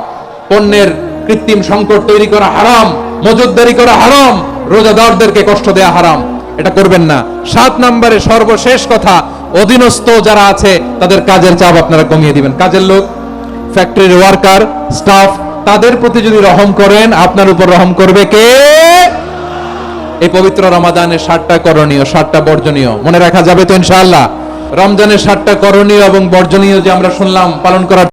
পণ্যের কৃত্রিম সংকট তৈরি করা হারাম, মজুতদারি করা হারাম, রোজাদারদেরকে কষ্ট দেয়া হারাম, এটা করবেন না। 7 নম্বরে সর্বশেষ কথা, অধীনস্থ যারা আছে তাদের কাজের চাপ আপনারা কমিয়ে দিবেন। কাজের লোক, ফ্যাক্টরির ওয়ার্কার, স্টাফ, তাদের প্রতি যদি রহম করেন, আপনার উপর রহম করবে কে? এই পবিত্র রমাদানের 7টা করণীয়, 7টা বর্জনীয় মনে রাখা যাবে তো ইনশাআল্লাহ? রমজানের 7টা করণীয় এবং বর্জনীয় যে আমরা শুনলাম, পালন করার